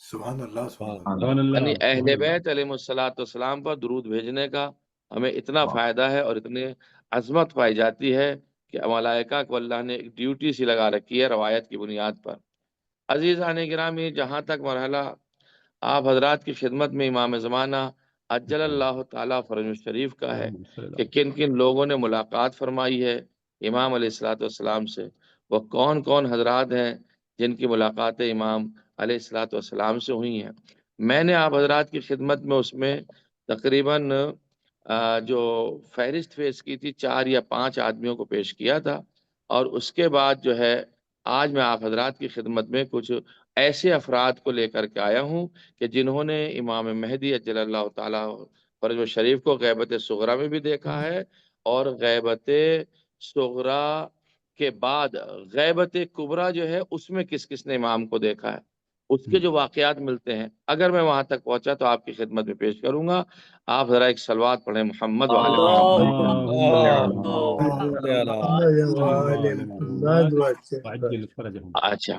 J: سبحان اللہ، سبحان اللہ۔
C: یعنی اہل بیت علیہ الصلوۃ والسلام پر درود بھیجنے کا ہمیں اتنا فائدہ ہے اور اتنی عظمت پائی جاتی ہے کہ ملائکہ کو اللہ نے ایک ڈیوٹی سی لگا رکھی ہے روایت کی بنیاد پر۔ عزیزان گرامی، جہاں تک مرحلہ آپ حضرات کی خدمت میں امام زمانہ عجل اللہ تعالیٰ فرج شریف کا ہے کہ کن کن لوگوں نے ملاقات فرمائی ہے امام علیہ الصلوۃ والسلام سے، وہ کون کون حضرات ہیں جن کی ملاقات امام علیہ الصلوۃ والسلام سے ہوئی ہیں۔ میں نے آپ حضرات کی خدمت میں اس میں تقریباً جو فہرست پیش کی تھی 4 یا 5 آدمیوں کو پیش کیا تھا، اور اس کے بعد جو ہے آج میں آپ حضرات کی خدمت میں کچھ ایسے افراد کو لے کر کے آیا ہوں کہ جنہوں نے امام مہدی اجل اللہ تعالیٰ فرج شریف کو غیبت صغرا میں بھی دیکھا ہے، اور غیبت صغرا کے بعد غیبت کبرا جو ہے اس میں کس کس نے امام کو دیکھا ہے، اس کے جو واقعات ملتے ہیں اگر میں وہاں تک پہنچا تو آپ کی خدمت میں پیش کروں گا۔ آپ ذرا ایک صلوات پڑھیں محمد و آل محمد۔ اچھا،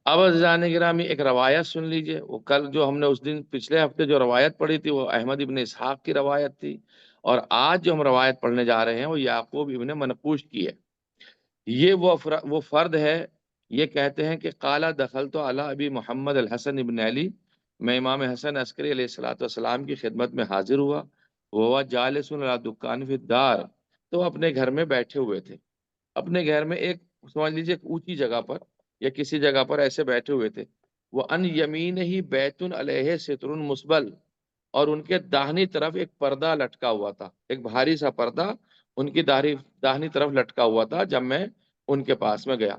C: اب عزیزان گرامی ایک روایت سن لیجئے. وہ کل جو ہم نے اس دن پچھلے ہفتے جو روایت پڑھی تھی وہ احمد ابن اسحاق کی روایت تھی، اور آج جو ہم روایت پڑھنے جا رہے ہیں وہ یعقوب ابن منقوش کی ہے. یہ وہ فرد ہے، یہ کہتے ہیں کہ قال دخلت علی ابی محمد الحسن ابن علی، میں امام حسن عسکری علیہ السلام کی خدمت میں حاضر ہوا. وہ جالس علی دکان فی الدار، تو اپنے گھر میں بیٹھے ہوئے تھے. اپنے گھر میں ایک سمجھ لیجیے ایک اونچی جگہ پر یا کسی جگہ پر ایسے بیٹھے ہوئے تھے. وہ ان یمین ہی بیت علیہ ستر مسبل، اور ان کے داہنی طرف ایک پردہ لٹکا ہوا تھا، ایک بھاری سا پردہ ان کی داہنی طرف لٹکا ہوا تھا. جب میں ان کے پاس میں گیا،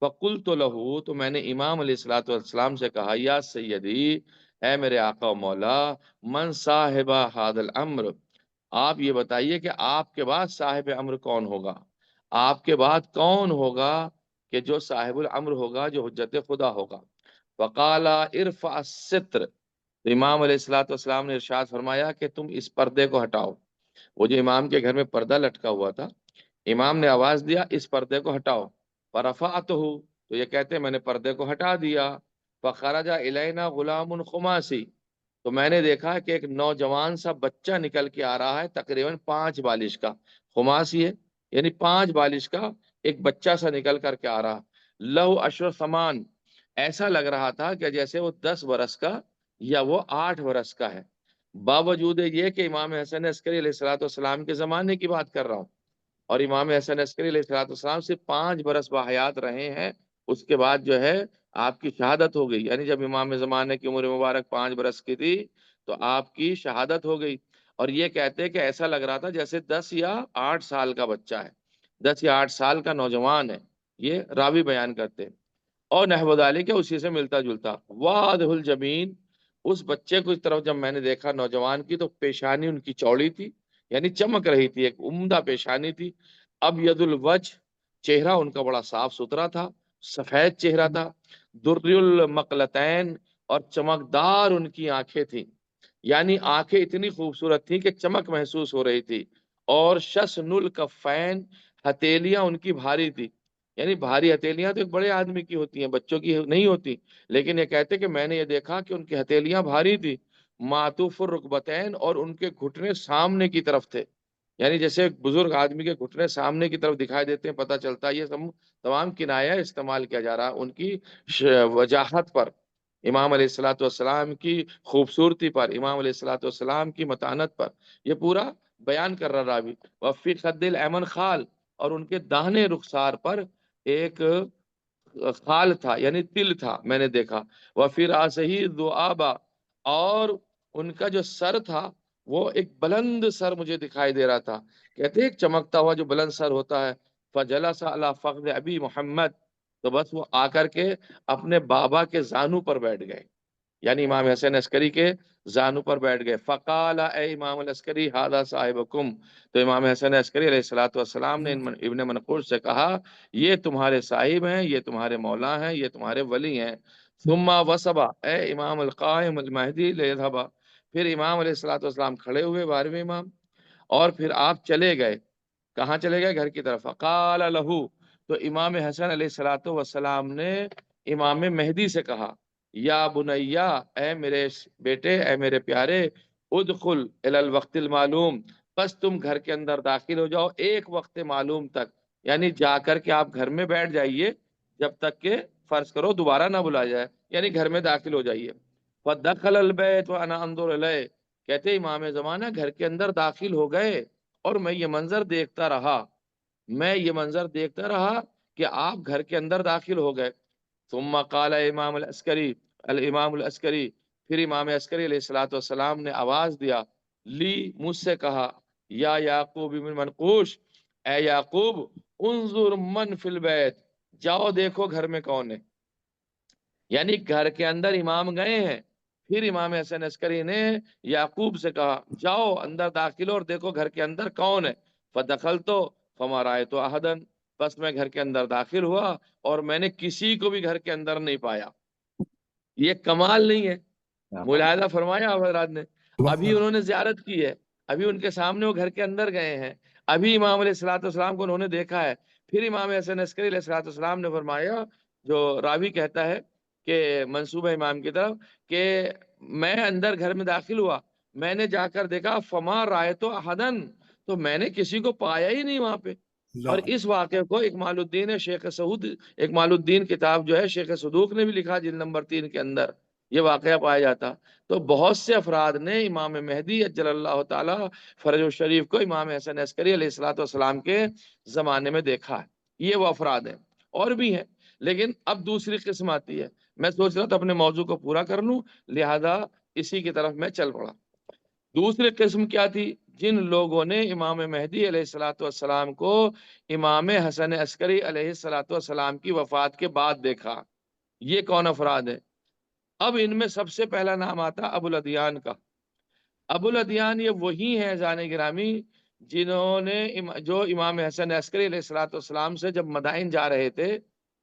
C: فقلت لہو، تو میں نے امام علیہ الصلوۃ والسلام سے کہا، یا سیدی، اے میرے آقا و مولا، من صاحب ھذا الامر، آپ یہ بتائیے کہ آپ کے بعد صاحب امر کون ہوگا، آپ کے بعد کون ہوگا کہ جو صاحب الامر ہوگا، جو حجت خدا ہوگا. وقال ارفع الستر، تو امام علیہ الصلوۃ والسلام نے ارشاد فرمایا کہ تم اس پردے کو ہٹاؤ. وہ جو امام کے گھر میں پردہ لٹکا ہوا تھا، امام نے آواز دیا اس پردے کو ہٹاؤ. فرفعتہ، تو یہ کہتے ہیں میں نے پردے کو ہٹا دیا. فخرج الینا غلام خماسی، تو میں نے دیکھا کہ ایک نوجوان سا بچہ نکل کے آ رہا ہے، تقریباً 5 بالش کا. خماسی ہے یعنی 5 بالش کا ایک بچہ سا نکل کر کے آ رہا. لہو اشر سمان، ایسا لگ رہا تھا کہ جیسے وہ 10 برس کا یا وہ 8 برس کا ہے. باوجود یہ کہ امام حسن عسکری علیہ الصلوۃ والسلام کے زمانے کی بات کر رہا ہوں، اور امام حسن عسکری علیہ الصلوۃ والسلام صرف 5 برس باحیات رہے ہیں، اس کے بعد جو ہے آپ کی شہادت ہو گئی. یعنی جب امام زمانے کی عمر مبارک 5 برس کی تھی تو آپ کی شہادت ہو گئی. اور یہ کہتے کہ ایسا لگ رہا تھا جیسے 10 یا 8 سال کا بچہ ہے، 10 یا 8 سال کا نوجوان ہے. یہ راوی بیان کرتے. اور نحو ذالک کہ اسی سے ملتا جلتا. واضح الجبین، اس بچے کو اس طرف جب میں نے دیکھا نوجوان کی، تو پیشانی ان کی چوڑی تھی، یعنی چمک رہی تھی، ایک عمدہ پیشانی تھی. ابید الوجہ، چہرہ ان کا بڑا صاف ستھرا تھا، سفید چہرہ تھا. در المقلتین، اور چمکدار ان کی آنکھیں تھیں، یعنی آنکھیں اتنی خوبصورت تھیں کہ چمک محسوس ہو رہی تھی. اور شسن الکفین، ہتھیلیاں ان کی بھاری تھی، یعنی بھاری ہتھیلیاں تو ایک بڑے آدمی کی ہوتی ہیں، بچوں کی نہیں ہوتی. لیکن یہ کہتے کہ میں نے یہ دیکھا کہ ان کی ہتھیلیاں بھاری تھی. معطوف الرکبتین، اور ان کے گھٹنے سامنے کی طرف تھے، یعنی جیسے ایک بزرگ آدمی کے گھٹنے سامنے کی طرف دکھائی دیتے ہیں، پتہ چلتا ہے یہ تمام کنایہ استعمال کیا جا رہا ان کی وجاہت پر، امام علیہ الصلوۃ والسلام کی خوبصورتی پر، امام علیہ الصلوۃ والسلام کی متانت پر. یہ پورا بیان کر رہا راوی. وفی خد الایمن خال، اور ان کے داہنے رخسار پر ایک خال تھا، یعنی تل تھا، میں نے دیکھا. وفی راسہ ذؤابا، اور ان کا جو سر تھا وہ ایک بلند سر مجھے دکھائی دے رہا تھا. کہتے ہیں ایک چمکتا ہوا جو بلند سر ہوتا ہے. فجلس علی فخذ ابی محمد، تو بس وہ آ کر کے اپنے بابا کے زانو پر بیٹھ گئے، یعنی امام حسن عسکری کے زانو پر بیٹھ گئے. فقال اے امام العسکری ھذا صاحبکم، تو امام حسن عسکری علیہ الصلوۃ والسلام نے ابن منقوش سے کہا یہ تمہارے صاحب ہیں، یہ تمہارے مولا ہیں، یہ تمہارے ولی ہیں. ثم وصبا، اے امام القائم المہدی لیذهبا، پھر امام علیہ الصلوۃ والسلام کھڑے ہوئے 12ویں امام، اور پھر آپ چلے گئے. کہاں چلے گئے؟ گھر کی طرف. فقال لہو، تو امام حسن علیہ الصلوۃ والسلام نے امام مہدی سے کہا، یا بنیا، اے میرے بیٹے، اے میرے پیارے، ادخل الی الوقت المعلوم، بس تم گھر کے اندر داخل ہو جاؤ ایک وقت معلوم تک، یعنی جا کر کے آپ گھر میں بیٹھ جائیے جب تک کہ فرض کرو دوبارہ نہ بلایا جائے، یعنی گھر میں داخل ہو جائیے. فدخل البیت وانا انظر الیہ، کہتے امام زمانہ گھر کے اندر داخل ہو گئے اور میں یہ منظر دیکھتا رہا کہ آپ گھر کے اندر داخل ہو گئے. ثم قال امام العسکری، پھر امام عسکری علیہ الصلوۃ والسلام نے آواز دیا، لی، مجھ سے کہا، یا یعقوب بن منقوش، اے یعقوب، انظر من فی البیت، جاؤ دیکھو گھر میں کون ہے. یعنی گھر کے اندر امام گئے ہیں، پھر امام حسن عسکری نے یعقوب سے کہا جاؤ اندر داخل اور دیکھو گھر کے اندر کون ہے. فدخلت فما رأیت احدا، بس میں گھر کے اندر داخل ہوا اور میں نے کسی کو بھی گھر کے اندر نہیں پایا. یہ کمال نہیں ہے؟ ملاحظہ فرمایا حضرات نے. ابھی انہوں نے زیارت کی ہے، ابھی ان کے سامنے وہ گھر کے اندر گئے ہیں، ابھی امام علیہ الصلوۃ والسلام کو انہوں نے دیکھا ہے. پھر امام حسن عسکری علیہ الصلوۃ والسلام نے فرمایا، جو راوی کہتا ہے کہ منصوبہ امام کی طرف کہ میں اندر گھر میں داخل ہوا، میں نے جا کر دیکھا فما رایت احدن، تو میں نے کسی کو پایا ہی نہیں وہاں پہ۔ اور اس واقعے کو اکمال الدین شیخ سعود، اکمال الدین کتاب جو ہے شیخ صدوق نے بھی لکھا جلد نمبر 3 کے اندر یہ واقعہ پایا جاتا۔ تو بہت سے افراد نے امام مہدی اجل اللہ تعالی فرج الشریف کو امام حسن عسکری علیہ الصلوۃ والسلام کے زمانے میں دیکھا ہے۔ یہ وہ افراد ہیں، اور بھی ہیں، لیکن اب دوسری قسم آتی ہے۔ میں سوچ رہا تھا اپنے موضوع کو پورا کر لوں، لہذا اسی کی طرف میں چل پڑا۔ دوسری قسم کیا تھی؟ جن لوگوں نے امام مہدی علیہ الصلوۃ والسلام کو امام حسن عسکری علیہ الصلوۃ والسلام کی وفات کے بعد دیکھا۔ یہ کون افراد ہیں؟ اب ان میں سب سے پہلا نام آتا ابو الادیان کا۔ ابو الادیان یہ وہی ہیں زان گرامی جنہوں نے جو امام حسن عسکری علیہ الصلوۃ والسلام سے جب مدائن جا رہے تھے،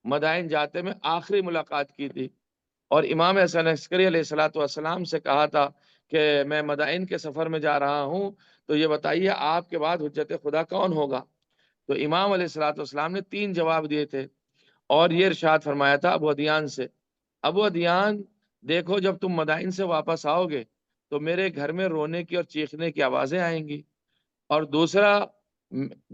C: مدائن جاتے میں آخری ملاقات کی تھی، اور امام حسن عسکری علیہ الصلوۃ والسلام سے کہا تھا کہ میں مدائن کے سفر میں جا رہا ہوں، تو یہ بتائیے آپ کے بعد حجت خدا کون ہوگا؟ تو امام علیہ الصلوۃ والسلام نے 3 جواب دیے تھے، اور یہ ارشاد فرمایا تھا ابو ادیان سے، ابو ادیان دیکھو جب تم مدائن سے واپس آؤ گے تو میرے گھر میں رونے کی اور چیخنے کی آوازیں آئیں گی، اور دوسرا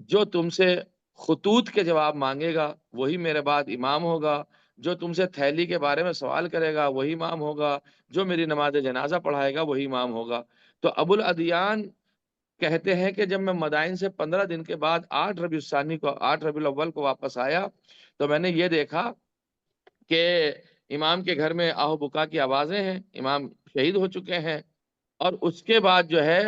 C: جو تم سے خطوط کے جواب مانگے گا وہی میرے بعد امام ہوگا، جو تم سے تھیلی کے بارے میں سوال کرے گا وہی امام ہوگا، جو میری نماز جنازہ پڑھائے گا وہی امام ہوگا۔ تو ابو الادیان کہتے ہیں کہ جب میں مدائن سے 15 دن کے بعد 8 ربیع الثانی کو 8 ربیع الاول کو واپس آیا تو میں نے یہ دیکھا کہ امام کے گھر میں آہ و بکا کی آوازیں ہیں، امام شہید ہو چکے ہیں، اور اس کے بعد جو ہے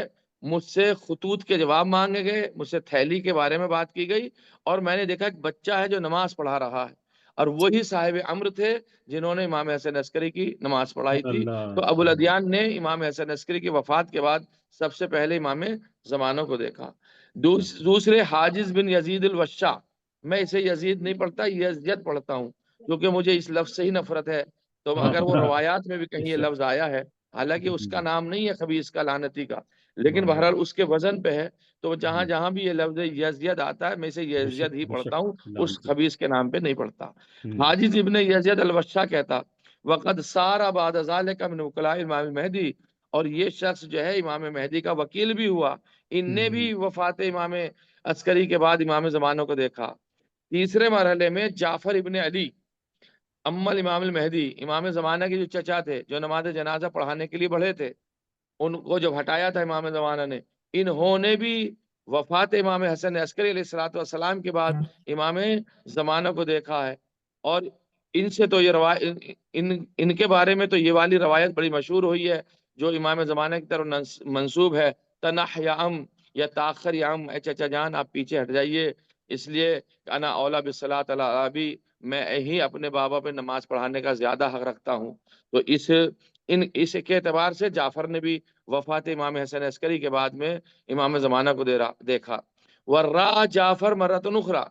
C: مجھ سے خطوط کے جواب مانگے گئے، مجھ سے تھیلی کے بارے میں بات کی گئی، اور میں نے دیکھا ایک بچہ ہے جو نماز پڑھا رہا ہے، اور وہی صاحب امر تھے جنہوں نے امام حسن عسکری کی نماز پڑھائی تھی۔ تو ابو الادیان نے امام حسن عسکری کی وفات کے بعد سب سے پہلے امام زمانوں کو دیکھا۔ دوسرے حاجز بن یزید الوشا، میں اسے یزید نہیں پڑھتا، یزید پڑھتا ہوں کیونکہ مجھے اس لفظ سے ہی نفرت ہے، تو اگر وہ روایات میں بھی کہیں یہ لفظ آیا ہے، حالانکہ اس کا نام نہیں ہے خبیث کا، لعنتی کا، لیکن بہرحال اس کے وزن پہ ہے، تو جہاں جہاں بھی یہ لفظ یزید آتا ہے میں اسے یزید ہی پڑھتا ہوں، اس خبیث کے نام پہ نہیں پڑھتا۔ حاجز ابن یزید الوشا کہتا وقد سار بعد ذلك من وکلاء امام مہدی، اور یہ شخص جو ہے امام مہدی کا وکیل بھی ہوا، ان نے بھی وفات امام عسکری کے بعد امام زمانوں کو دیکھا۔ تیسرے مرحلے میں جعفر ابن علی امل امام المہدی، امام زمانہ کے جو چچا تھے جو نماز جنازہ پڑھانے کے لیے بڑھے تھے، ان کو جب ہٹایا تھا امام زمانہ نے، انہوں نے بھی وفات امام حسن عسکری علیہ الصلوۃ والسلام کے بعد امام زمانہ کو دیکھا ہے۔ اور ان سے تو یہ ان کے بارے میں تو یہ والی روایت بڑی مشہور ہوئی ہے جو امام زمانہ کی طرف منسوب ہے، تنح یا ام یا تاخر یا ام، اے چچا جان آپ پیچھے ہٹ جائیے، اس لیے انا اولا بالصلاۃ علی ابی، میں ہی اپنے بابا پہ نماز پڑھانے کا زیادہ حق رکھتا ہوں۔ تو اس کے اعتبار سے جعفر نے بھی وفات امام حسن عسکری کے بعد میں امام زمانہ کو دیکھا۔ ورا جعفر مرۃ اخری،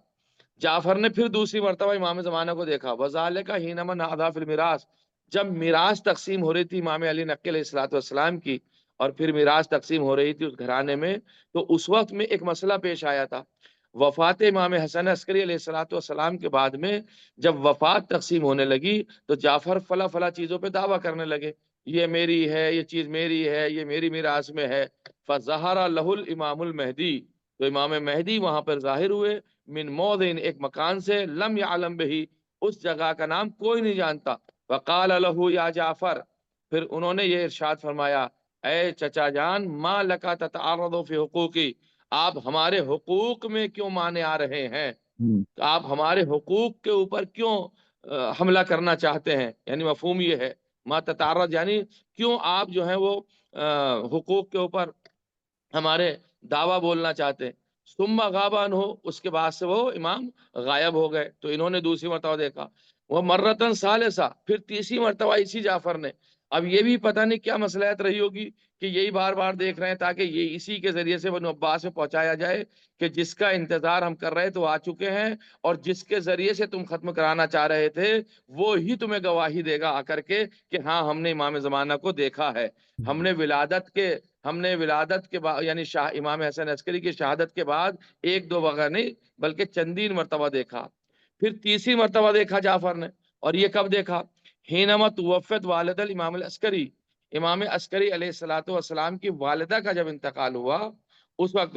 C: جعفر نے پھر دوسری مرتبہ امام زمانہ کو دیکھا، وذالک حینما نادى فی المیراث، جب میراث تقسیم ہو رہی تھی امام علی نقی علیہ الصلوۃ والسلام کی، اور پھر میراث تقسیم ہو رہی تھی اس گھرانے میں، تو اس وقت میں ایک مسئلہ پیش آیا تھا۔ وفات امام حسن عسکری علیہ الصلوۃ والسلام کے بعد میں جب وفات تقسیم ہونے لگی تو جعفر فلاں فلاں چیزوں پہ دعویٰ کرنے لگے، یہ میری ہے، یہ چیز میری ہے، یہ میری میراث میں ہے۔ فظہر لہ الامام المہدی، تو امام مہدی وہاں پر ظاہر ہوئے، من موضع، ایک مکان سے، لم یعلم بہ، اس جگہ کا نام کوئی نہیں جانتا۔ وقال لہ یا جعفر، پھر انہوں نے یہ ارشاد فرمایا، اے چچا جان، ما لکا تتعرض فی حقوقی، آپ ہمارے حقوق میں کیوں مانے آ رہے ہیں، آپ ہمارے حقوق کے اوپر کیوں حملہ کرنا چاہتے ہیں، یعنی مفہوم یہ ہے ما تتعرض، یعنی کیوں آپ جو ہیں وہ حقوق کے اوپر ہمارے دعویٰ بولنا چاہتے ہیں۔ ثم غاب عنہ، اس کے بعد سے وہ امام غائب ہو گئے، تو انہوں نے دوسری مرتبہ دیکھا۔ وہ مرتن ثالثہ، پھر تیسری مرتبہ اسی جعفر نے، اب یہ بھی پتہ نہیں کیا مصلحت رہی ہوگی کہ یہی بار بار دیکھ رہے ہیں تاکہ یہ اسی کے ذریعے سے بنو عباس میں پہنچایا جائے کہ جس کا انتظار ہم کر رہے تو آ چکے ہیں، اور جس کے ذریعے سے تم ختم کرانا چاہ رہے تھے وہ ہی تمہیں گواہی دے گا آ کر کے کہ ہاں ہم نے امام زمانہ کو دیکھا ہے، ہم نے ولادت کے بعد، یعنی امام حسن عسکری کی شہادت کے بعد ایک دو وغیرہ نہیں بلکہ چندین مرتبہ دیکھا۔ پھر تیسری مرتبہ دیکھا جعفر نے، اور یہ کب دیکھا؟ حینما توفت والد الامام العسکری، امام عسکری علیہ الصلوۃ والسلام کی والدہ کا جب انتقال ہوا اس وقت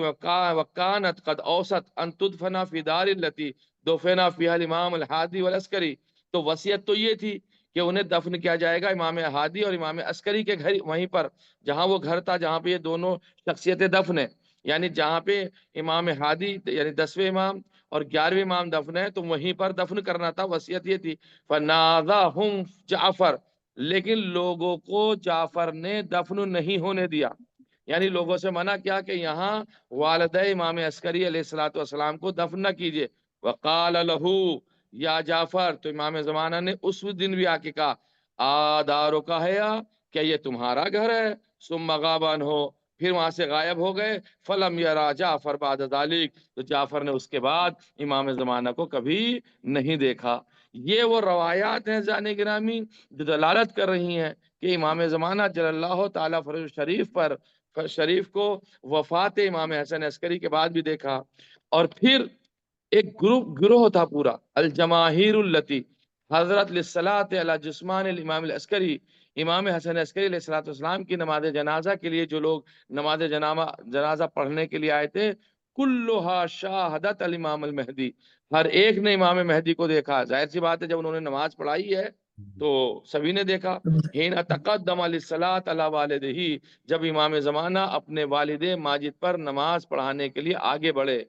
C: وکانت قد اوصت ان تدفن فی دار التی دفن فیہا الامام الہادی والعسکری، تو وصیت تو یہ تھی کہ انہیں دفن کیا جائے گا امام ہادی اور امام عسکری کے گھر وہیں پر جہاں وہ گھر تھا جہاں پہ یہ دونوں شخصیتیں دفن ہیں، یعنی جہاں پہ امام ہادی یعنی 10ویں امام اور 11ویں امام دفن ہے تو وہیں پر دفن کرنا تھا، وصیت یہ تھی۔ فنازعہم جعفر، لیکن لوگوں کو جعفر نے دفن نہیں ہونے دیا، یعنی لوگوں سے منع کیا کہ یہاں والدہ امام عسکری علیہ الصلوۃ والسلام کو دفن نہ کیجیے۔ وقال لہو یا جعفر، تو امام زمانہ نے اس دن بھی آ کے کہا آدارو کا ہے کیا یہ تمہارا گھر ہے؟ ثم غاب عنہ، پھر وہاں سے غائب ہو گئے۔ فلم یرا جعفر بعد ذلک، تو جعفر نے اس کے بعد امام زمانہ کو کبھی نہیں دیکھا۔ یہ وہ روایات ہیں زان گرامی جو دلالت کر رہی ہیں کہ امام زمانہ جل اللہ تعالیٰ فرج شریف پر شریف کو وفات امام حسن عسکری کے بعد بھی دیکھا۔ اور پھر ایک گروہ تھا پورا، الجماہیر التی حضرت للصلاۃ علی جسمان الامام العسکری، امام حسن عسکری علیہ الصلوۃ والسلام کی نماز جنازہ کے لیے جو لوگ نماز جنازہ پڑھنے کے لیے آئے تھے، کلھا شاہدت الامام المہدی، ہر ایک نے امام مہدی کو دیکھا۔ ظاہر سی بات ہے جب انہوں نے نماز پڑھائی ہے تو سبھی نے دیکھا۔ حین تقدم للصلاۃ علی والدہ، جب امام زمانہ اپنے والد ماجد پر نماز پڑھانے کے لیے آگے بڑھے۔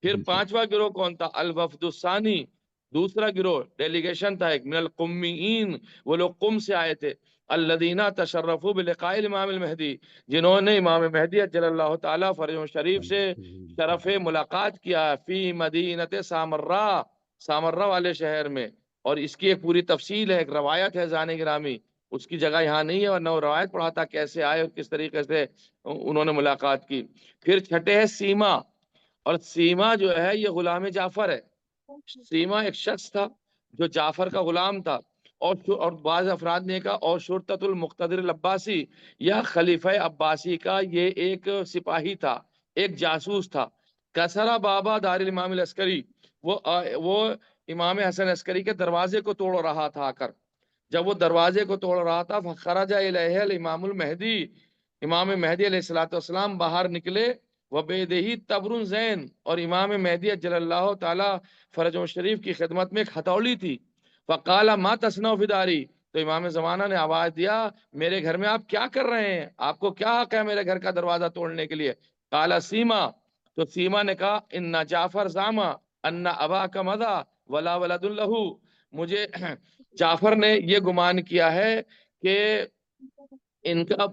C: پھر 5واں گروہ کون تھا؟ الوفد الثانی، دوسرا گروہ ڈیلیگیشن تھا ایک، من القمیین، وہ لوگ قم سے آئے تھے، الذین تشرفوا بلقاء الامام المہدی، جنہوں نے امام مہدی جل اللہ تعالیٰ فرجہ شریف سے شرف ملاقات کیا فی مدینۃ سامرہ، سامرہ والے شہر میں۔ اور اس کی ایک پوری تفصیل ہے، ایک روایت ہے زان گرامی، اس کی جگہ یہاں نہیں ہے ورنہ وہ روایت پڑھاتا کیسے آئے اور کس طریقے سے انہوں نے ملاقات کی۔ پھر چھٹے ہے سیما، اور سیما جو ہے یہ غلام جعفر ہے۔ سیما ایک شخص تھا جو جعفر کا غلام تھا، اور بعض افراد نے کہا اور شرطۃ المقتدر العباسی، یا خلیفہ عباسی کا یہ ایک سپاہی تھا، ایک جاسوس تھا۔ کسرا بابا دار الامام العسکری، وہ امام حسن عسکری کے دروازے کو توڑ رہا تھا آ کر، جب وہ دروازے کو توڑ رہا تھا فخرج الیہ الامام المہدی، امام مہدی علیہ الصلوۃ والسلام باہر نکلے، وبیدہی تبر زین، اور امام مہدی جل اللہ تعالیٰ فرج شریف کی خدمت میں ایک ہتھوڑی تھی۔ فقال ما تصنع فی داری، تو امام زمانہ نے آواز دیا میرے گھر میں آپ کیا کر رہے ہیں، آپ کو کیا حق ہے میرے گھر کا دروازہ توڑنے کے لیے؟ قال سیما، تو سیما نے کہا ان جعفر زعما ان اباک مضى ولا ولد له، مجھے جعفر نے یہ گمان کیا ہے کہ ان کا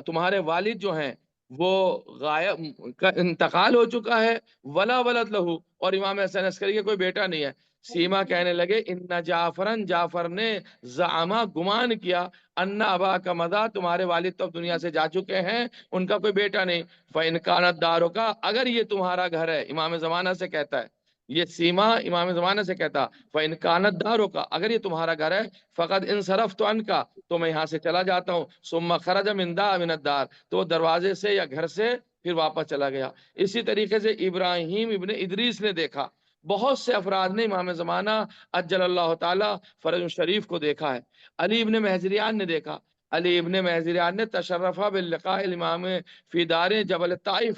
C: تمہارے والد جو ہیں وہ غائب کا انتقال ہو چکا ہے، ولا ولد لہو، اور امام حسن عسکری کا کوئی بیٹا نہیں ہے۔ سیما کہنے لگے ان جعفرن، جعفر نے زعما گمان کیا، ان ابا کا مضا، تمہارے والد تو اب دنیا سے جا چکے ہیں، ان کا کوئی بیٹا نہیں۔ فإن كانت دارک، اگر یہ تمہارا گھر ہے، امام زمانہ سے کہتا ہے یہ سیما، امام زمانہ سے کہتا فإن كانت دارک، اگر یہ تمہارا گھر ہے، فقد انصرفت عنک، تو میں یہاں سے چلا جاتا ہوں۔ ثم خرج من الدار، تو وہ دروازے سے یا گھر سے پھر واپس چلا گیا۔ اسی طریقے سے ابراہیم ابن ادریس نے دیکھا، بہت سے افراد نے امام زمانہ اجل اللہ تعالیٰ فرج شریف کو دیکھا ہے۔ علی ابن محزریان نے دیکھا، علی ابن محزریان نے تشرفہ باللقاء الامام فی دار جبل الطائف،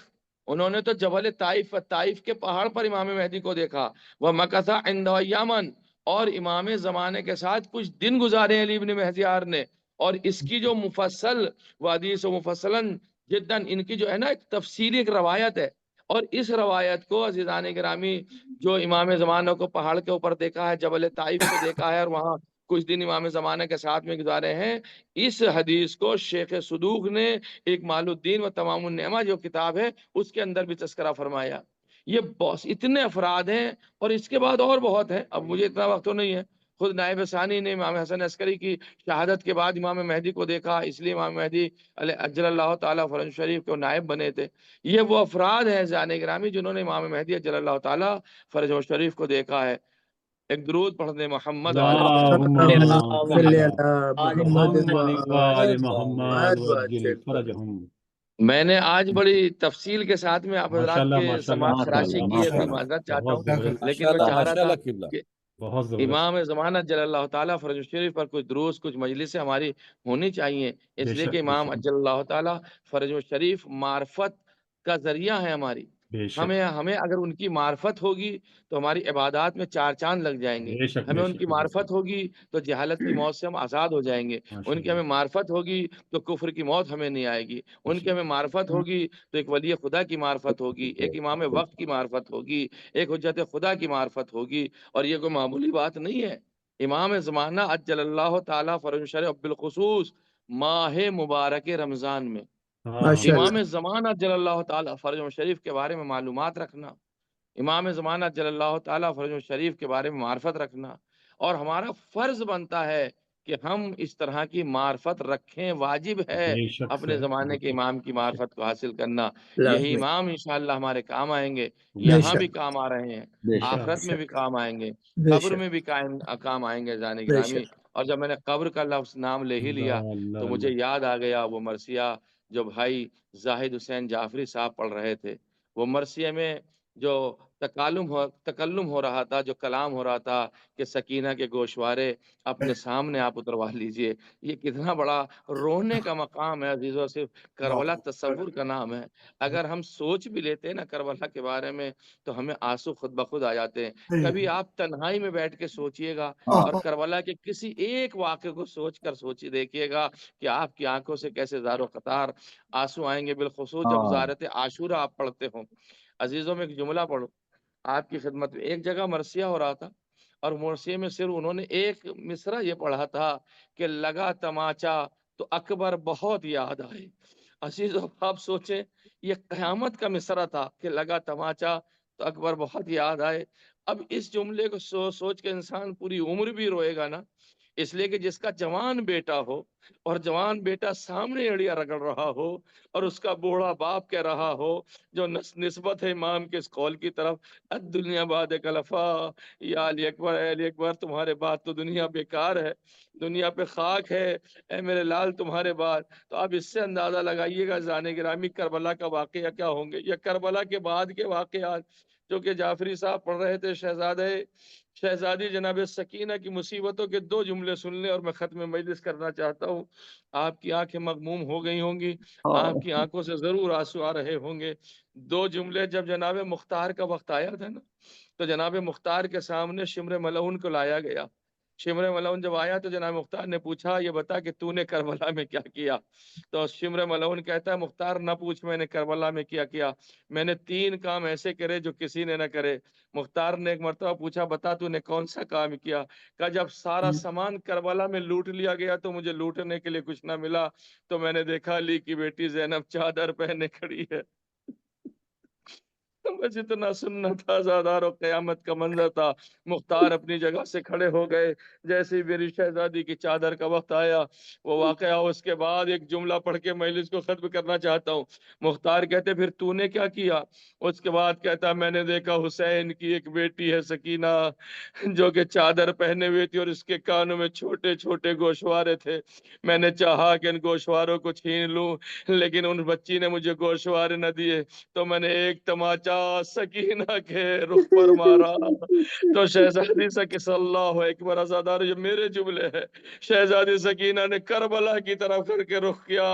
C: انہوں نے تو جبل طائف، طائف کے پہاڑ پر امام مہدی کو دیکھا۔ وہ مکثا عند یمن، اور امام زمانے کے ساتھ کچھ دن گزارے علی ابن محزیار نے۔ اور اس کی جو مفصل و حدیث و مفصلاً جداً، ان کی جو ہے نا ایک تفصیلی ایک روایت ہے، اور اس روایت کو عزیزان گرامی جو امام زمانہ کو پہاڑ کے اوپر دیکھا ہے، جبل طائف کو دیکھا ہے اور وہاں کچھ دن امام زمانہ کے ساتھ میں گزارے ہیں، اس حدیث کو شیخ صدوق نے ایک مال الدین و تمام النعمہ جو کتاب ہے اس کے اندر بھی تذکرہ فرمایا۔ یہ بہت اتنے افراد ہیں، اور اس کے بعد اور بہت ہیں، اب مجھے اتنا وقت تو نہیں ہے۔ خود نائب ثانی نے امام حسن عسکری کی شہادت کے بعد امام مہدی کو دیکھا، اس لیے امام مہدی اجل اللہ تعالیٰ فرج شریف کے نائب بنے تھے۔ یہ وہ افراد ہیں زان گرامی جنہوں نے امام مہدی اجل اللہ تعالیٰ فرج شریف کو دیکھا ہے۔ ایک درود پڑھ دیں محمد
D: اللہم صلی علی محمد وآل محمد وعجل فرجہم۔
C: میں نے آج بڑی تفصیل کے ساتھ میں آپ حضرات
D: ماشاءاللہ
C: کے
D: ماشاءاللہ
C: سماعت خراشی کی ہے،
H: ماشاءاللہ
C: معذرت چاہتا ہوں،
A: ماشاءاللہ
C: لیکن میں چاہ رہا تھا
E: قبلہ،
C: کہ
D: بہت زبردست.
C: امام زمانہ جل اللہ تعالیٰ فرج شریف پر کچھ دروس کچھ مجلسیں ہماری ہونی چاہیے، اس
D: بے
C: لیے
D: شک،
C: کہ
D: بے
C: امام
D: شک،
C: جل اللہ تعالیٰ فرج شریف معرفت کا ذریعہ ہے ہماری.
D: بے شک،
C: ہمیں اگر ان کی معرفت ہوگی تو ہماری عبادات میں چار چاند لگ جائیں گے.
D: بے شک،
C: ہمیں
D: بے
C: ان
D: شک،
C: کی معرفت ہوگی تو جہالت کی موت سے ہم آزاد ہو جائیں گے.
D: ماشاء
C: ان کی
D: اللہ،
C: ہمیں معرفت ہوگی تو کفر کی موت ہمیں نہیں آئے گی. ان کی
D: ماشاء
C: ہمیں معرفت ہوگی تو ایک ولی خدا کی معرفت ہوگی، ایک امام وقت کی معرفت ہوگی، ایک حجت خدا کی معرفت ہوگی. اور یہ کوئی معمولی بات نہیں ہے. امام زمانہ عجل اللہ تعالیٰ فرج شریف بالخصوص ماہ مبارک رمضان میں
D: ہاں،
C: امام زمانہ جل اللہ تعالیٰ فرج شریف کے بارے میں معلومات رکھنا، امام زمانہ جل اللہ تعالیٰ فرج شریف کے بارے میں معرفت رکھنا، اور ہمارا فرض بنتا ہے کہ ہم اس طرح کی معرفت رکھیں. واجب ہے
D: بے شک
C: اپنے
D: سے
C: زمانے کے امام کی معرفت کو حاصل کرنا. یہی امام انشاءاللہ ہمارے کام آئیں گے، یہاں بھی کام آ رہے ہیں،
H: بے شک
C: آخرت میں بھی کام آئیں گے، قبر میں بھی کام آئیں گے جانے گرامی. اور جب میں نے قبر کا لفظ نام لے ہی لیا
D: اللہ اللہ
C: تو مجھے یاد آ گیا وہ مرثیہ جو بھائی زاہد حسین جعفری صاحب پڑھ رہے تھے. وہ مرثیے میں جو تکلم ہو رہا تھا، جو کلام ہو رہا تھا کہ سکینہ کے گوشوارے اپنے سامنے آپ اتروا لیجئے. یہ کتنا بڑا رونے کا مقام ہے عزیزوں. صرف کربلا تصور کا نام ہے. اگر ہم سوچ بھی لیتے ہیں نا کربلا کے بارے میں تو ہمیں آنسو خود بخود آ جاتے ہیں. کبھی آپ تنہائی میں بیٹھ کے سوچئے گا اور کربلا کے کسی ایک واقعے کو سوچ کر دیکھیے گا کہ آپ کی آنکھوں سے کیسے زار و قطار آنسو آئیں گے، بالخصوص جب زیارت عاشورہ آپ پڑھتے ہوں. عزیزوں میں ایک جملہ پڑھو آپ کی خدمت میں. ایک جگہ مرثیہ ہو رہا تھا اور مرثیے میں صرف انہوں نے ایک مصرع یہ پڑھا تھا کہ لگا تماچا تو اکبر بہت یاد آئے. عزیزوں آپ سوچیں یہ قیامت کا مصرع تھا کہ لگا تماچا تو اکبر بہت یاد آئے. اب اس جملے کو سوچ کے انسان پوری عمر بھی روئے گا نا. اس لیے کہ جس کا جوان بیٹا ہو اور جوان بیٹا سامنے اڑیا رگڑ رہا ہو اور اس کا بوڑھا باپ کہہ رہا ہو جو نسبت ہے امام کے اس قول کی طرف، الدنیا بعد کلفا، یا علی اکبر، اے علی اکبر تمہارے بعد تو دنیا بیکار ہے، دنیا پہ خاک ہے، اے میرے لال تمہارے بعد. تو آپ اس سے اندازہ لگائیے گا زانے گرامی کربلا کا واقعہ کیا ہوں گے. یا کربلا کے بعد کے واقعات جو کہ جعفری صاحب پڑھ رہے تھے. شہزادی جناب سکینہ کی مصیبتوں کے 2 جملے سن لیں اور میں ختم مجلس کرنا چاہتا ہوں. آپ کی آنکھیں مغموم ہو گئی ہوں گی، آپ کی آنکھوں سے ضرور آنسو آ رہے ہوں گے. 2 جملے. جب جناب مختار کا وقت آیا تھا نا تو جناب مختار کے سامنے شمر ملعون کو لایا گیا. شمر ملعون جب آیا تو جناب مختار نے پوچھا یہ بتا کہ تو نے کربلا میں کیا کیا. تو شمر ملعون کہتا ہے مختار نہ پوچھ میں نے کربلا میں کیا. میں نے 3 کام ایسے کرے جو کسی نے نہ کرے. مختار نے ایک مرتبہ پوچھا بتا تو نے کون سا کام کیا. کہ جب سارا سامان کربلا میں لوٹ لیا گیا تو مجھے لوٹنے کے لیے کچھ نہ ملا تو میں نے دیکھا علی کی بیٹی زینب چادر پہنے کھڑی ہے. بس اتنا سننا تھا. زادار و قیامت کا منظر تھا. مختار اپنی جگہ سے کھڑے ہو گئے. جیسے میری شہزادی کی چادر کا وقت آیا وہ واقعہ. اس کے بعد ایک جملہ پڑھ کے مجلس کو ختم کرنا چاہتا ہوں. مختار کہتے پھر تو نے کیا کیا. اس کے بعد کہتا میں نے دیکھا حسین کی ایک بیٹی ہے سکینہ جو کہ چادر پہنے ہوئی تھی اور اس کے کانوں میں چھوٹے چھوٹے گوشوارے تھے. میں نے چاہا کہ ان گوشواروں کو چھین لوں لیکن ان بچی نے مجھے گوشوارے نہ دیے تو میں نے ایک تماچا سکینہ کے رخ پر مارا. تو شہزادی صلی اللہ اکبر. ازادار یہ میرے جملے ہیں. شہزادی سکینہ نے کربلا کی طرف کر کے رخ کیا.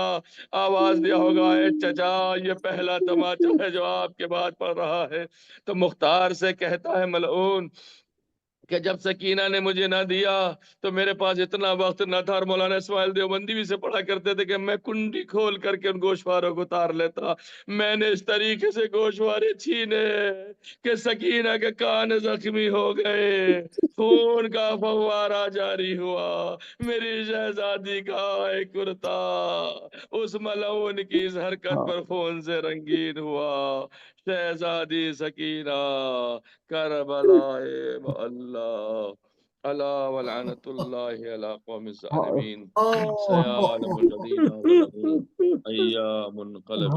C: آواز دیا ہوگا اے چچا یہ پہلا تماچا ہے جو آپ کے بعد پڑ رہا ہے. تو مختار سے کہتا ہے ملعون کہ جب سکینہ نے مجھے نہ دیا تو میرے پاس اتنا وقت نہ تھا. اور مولانا اسماعیل دیوبندی بھی سے پڑھا کرتے تھے کہ میں کنڈی کھول کر کے ان گوشواروں کو اتار لیتا. میں نے اس طریقے سے گوشوارے چھینے کہ سکینہ کے کان زخمی ہو گئے، خون کا فوارہ جاری ہوا. میری شہزادی کا ایک کرتا اس ملعون کی اس حرکت پر خون سے رنگین ہوا. شہزادی سکینہ کربلا اللہ اللہ ولعنت اللہ علی قوم الظالمین سیعلم الذین ظلموا ایام منقلب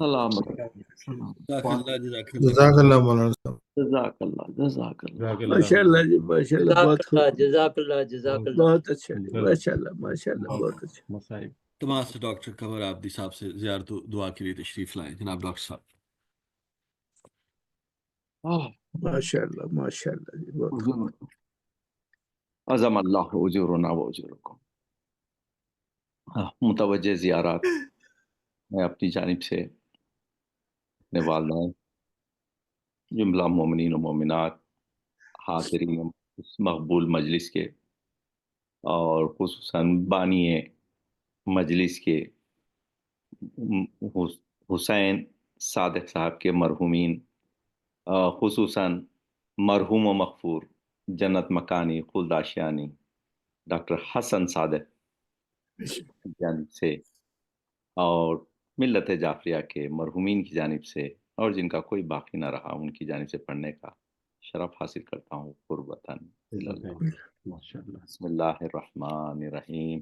H: سلامت.
A: جزاک اللہ مولانا صاحب.
H: جزاک اللہ جزاک اللہ.
B: ماشاء اللہ جی ماشاء اللہ. جزاک اللہ جزاک اللہ. بہت اچھا ماشاء اللہ ماشاء اللہ بہت اچھا.
E: التماس ڈاکٹر قمر عابدی صاحب سے زیارت و دعا کے لیے تشریف لائیں. جناب ڈاکٹر صاحب.
I: ماشاء اللہ ماشاء اللہ.
H: عظم اللہ اجورنا و اجورکم. متوجہ زیارات میں اپنی جانب سے اپنے والدین، جملہ مومنین و مومنات، حاضرین اس مقبول مجلس کے، اور خصوصاً بانی مجلس کے حسین صادق صاحب کے مرحومین، خصوصاً مرحوم و مغفور جنت مکانی خلد آشیانی ڈاکٹر حسن صادق جانب سے، اور ملت جعفریہ کے مرحومین کی جانب سے، اور جن کا کوئی باقی نہ رہا ان کی جانب سے پڑھنے کا شرف حاصل کرتا ہوں قربتاً. بسم اللہ الرحمن الرحیم.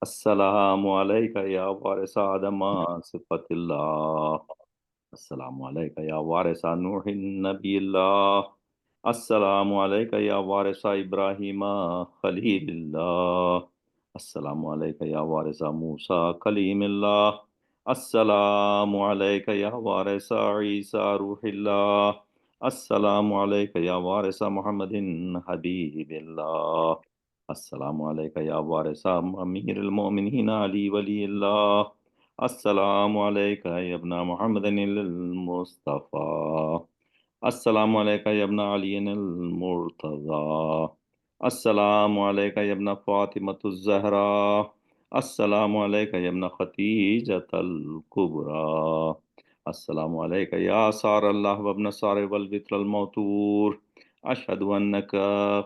H: السلام علیکہ یا وارث آدم صفت اللہ، السلام علیکہ یا وارث نوح نبی اللہ، السلام علیکہ یا وارث ابراہیم خلیل اللہ، السلام علیکہ یا وارث موسیٰ کلیم اللہ، السلام علیکہ یا وارث عیسیٰ روح اللہ، السلام علیکہ یا وارث محمد حبیب اللہ، السلام علیکہ یا وارث امیر المؤمنین علی ولی اللہ، السلام علیکہ یا ابن محمد المصطفیٰ، السلام علیکہ یا ابن علی المرتضی، السلام علیکہ یا ابن فاطمۃ الزہرا، السلام علیکہ یا ابن خدیجۃ الکبریٰ، السلام علیکہ یا سار اللہ وابن سار والوتر الموتور، اشہد انک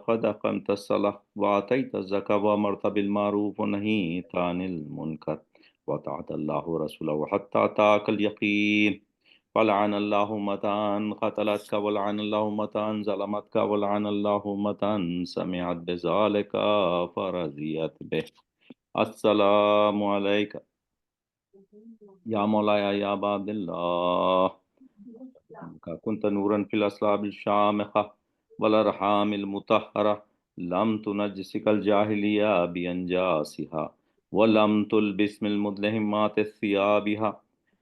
H: قد اقمت الصلاۃ وآتیت الزکاۃ وامرت بالمعروف ونہیت عن المنکر وطاعت اللہ ورسولہ حتی اتاک الیقین، فلعن اللہ امة قتلتک ولعن اللہ امة ظلمتک ولعن اللہ امة سمعت بذلک فرضیت بہ. السلام علیکہ یا مولایا یا ابا عبد اللہ، كنت نورا في الأصلاب الشامخة والأرحام المطهرة، لم تنجسك الجاهلية بأنجاسها ولم تلبس من المدلهمات ثيابها،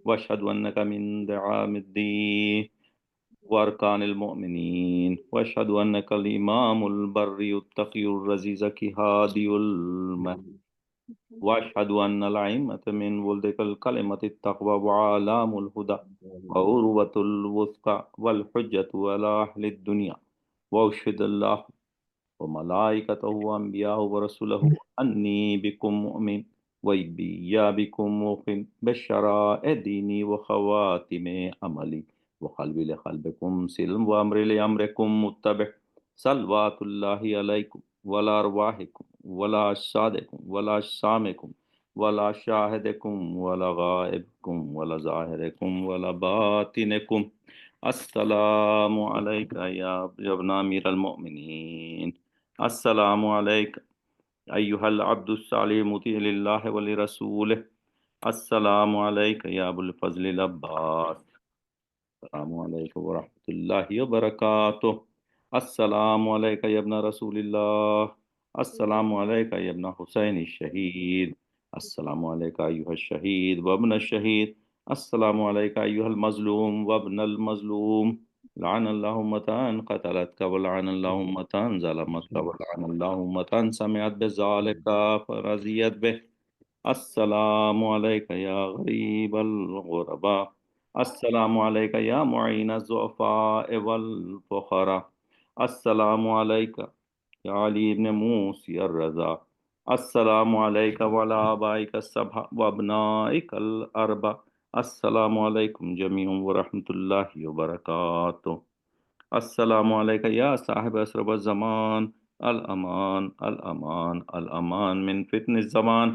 H: واشهد أنك من دعام الدين وأركان المؤمنين، واشهد أنك الإمام البر التقي الرزيز كهادي المهدي، واشهد ان الائمة من ولدك الكلمة التقوى وعلام الهدى وعروة الوثقى والحجة على أهل الدنيا، واشهد الله وملائكته وانبياءه ورسوله اني بكم مؤمن وبيا بكم موقن بشراء ديني وخواتم عملي وقلبي لقلبكم سلم وامري لامركم متبع، صلوات الله عليكم ولا أرواحكم ولا أجسادكم ولا أجسامكم ولا شاهدكم ولا غائبكم ولا ظاهركم ولا باطنكم. السلام عليك يا ابن أمير المؤمنين، السلام عليك أيها العبد الصالح المطيع لله ولرسوله، السلام عليك يا أبو الفضل العباس، السلام عليكم ورحمة الله وبركاته، السلام علیکہ یا ابن رسول اللہ، السلام علیکہ یا ابن حسین الشہید، السلام علیکہ ایہا الشہید وابن الشہید، السلام علیکہ ایہا المظلوم وابن المظلوم، لعن اللہ امتان قتلتک ولعن اللہ امتان ظلمتک ولعن اللہ امتان سمعت بذالک فرضیت بہ. السلام علیکہ یا غریب الغرباء، السلام علیکہ یا معین الضعفاء والفقراء، السلام علیکہ یا علی ابن موسی الرضا، السلام علیکہ وعلی آبائک السبع وابنائک الاربع، السلام علیکم جمیعا ورحمۃ اللہ وبرکاتہ. السلام علیکہ یا صاحب اسرب الزمان، الامان الامان الامان من فتن الزمان،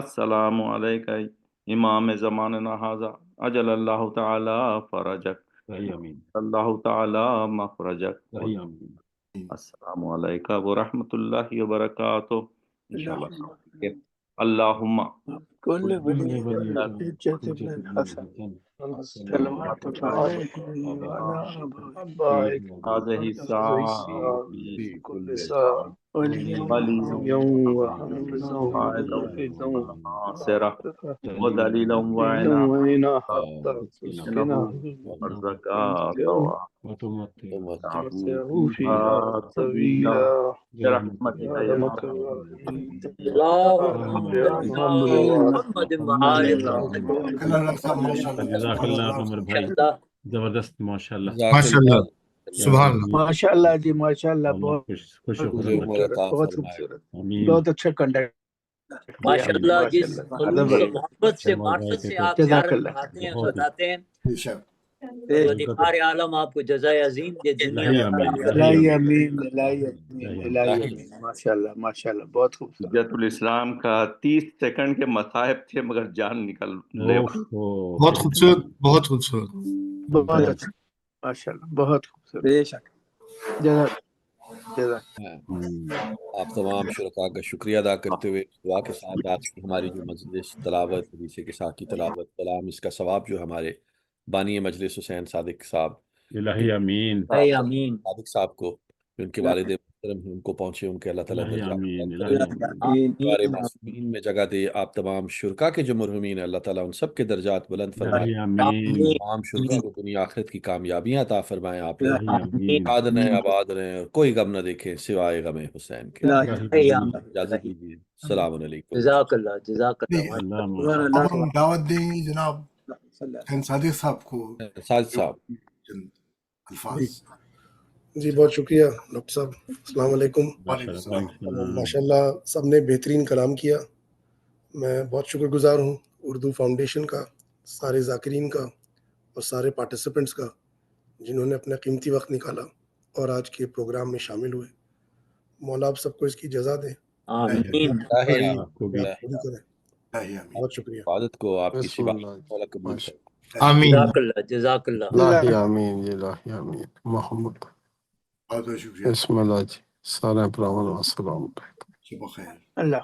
H: السلام علیکہ امام زماننا ھذا اجل اللہ تعالی فرجک، اللہ تعالی مخرجک، السلام علیکہ ورحمۃ اللہ وبرکاتہ. انشاءاللہ اللہم
I: كل ولي حجة ابن الحسن صلوات عليه وعلى آبائك
H: هذه الساعة
I: في كل ساعة وليا وحافظا ومحفظا
H: ناصرا ودليلا
I: وعينا
H: وعينا
I: حتى تسكنه
H: الزكاة
I: وتمتعه فيها طويلا
H: برحمتك يا
I: برحمتك
H: رب.
B: اللهم محمد وآل
D: جزاک اللہ عمر بھائی زبردست ماشاء اللہ
A: ماشاء اللہ سبحان اللہ
I: ماشاء اللہ جی ماشاء اللہ بہت
D: خوش ہو
I: بہت خوبصورت بہت اچھا کنڈکٹ
B: ماشاء اللہ جس خلوص و محبت سے معرفت سے آپ زیارت کرواتے ہیں بتاتے ہیں بار عالم آپ کو جزائے عظیم دے دنیا میں
I: الہی امین الہی امین الہی امین ماشاء اللہ بہت خوبصورت
H: حجت الاسلام کا 30 سیکنڈ کے مصاحب تھے مگر جان نکل لے
A: بہت خوبصورت بہت خوبصورت
I: بہت اچھا ماشاء اللہ بہت خوبصورت بے شک
E: آپ تمام شرکاء کا شکریہ ادا کرتے ہوئے دعا کے ساتھ آج کی ہماری جو مجلس تلاوت حدیث کے ساتھ کی تلاوت کلام اس کا ثواب جو ہمارے بانی مجلس حسین صادق صاحب
D: الہی امین
E: صادق صاحب کو ان کے والد محترم ہیں ان کو پہنچے ان کے اللہ تعالیٰ ہمارے معصومین میں جگہ دے آپ تمام شرکاء کے جو مرحومین ہیں اللہ تعالیٰ ان سب کے درجات بلند فرمائے تمام شرکاء کو دنیا آخرت کی کامیابیاں عطا فرمائیں آپ آباد رہیں اور کوئی غم نہ دیکھیں سوائے غم حسین کے اجازت دیجیے السلام علیکم
B: جزاک اللہ
J: دعوت دیں جناب صادق صاحب کو
E: صادق صاحب
J: الفاظ
K: جی بہت شکریہ ڈاکٹر صاحب السلام علیکم ماشاء اللہ سب نے بہترین کلام کیا میں بہت شکر گزار ہوں اردو فاؤنڈیشن کا سارے ذاکرین کا اور سارے پارٹیسپینٹس کا جنہوں نے اپنا قیمتی وقت نکالا اور آج کے پروگرام میں شامل ہوئے مولا آپ سب کو اس کی جزا دیں بہت شکریہ
E: عبادت کو آپ کی شفا قبول کرے
A: آمین
B: جزاک اللہ
L: آمین محمد بسم اللہ جی سارے پراؤن السلام علیکم
I: اللہ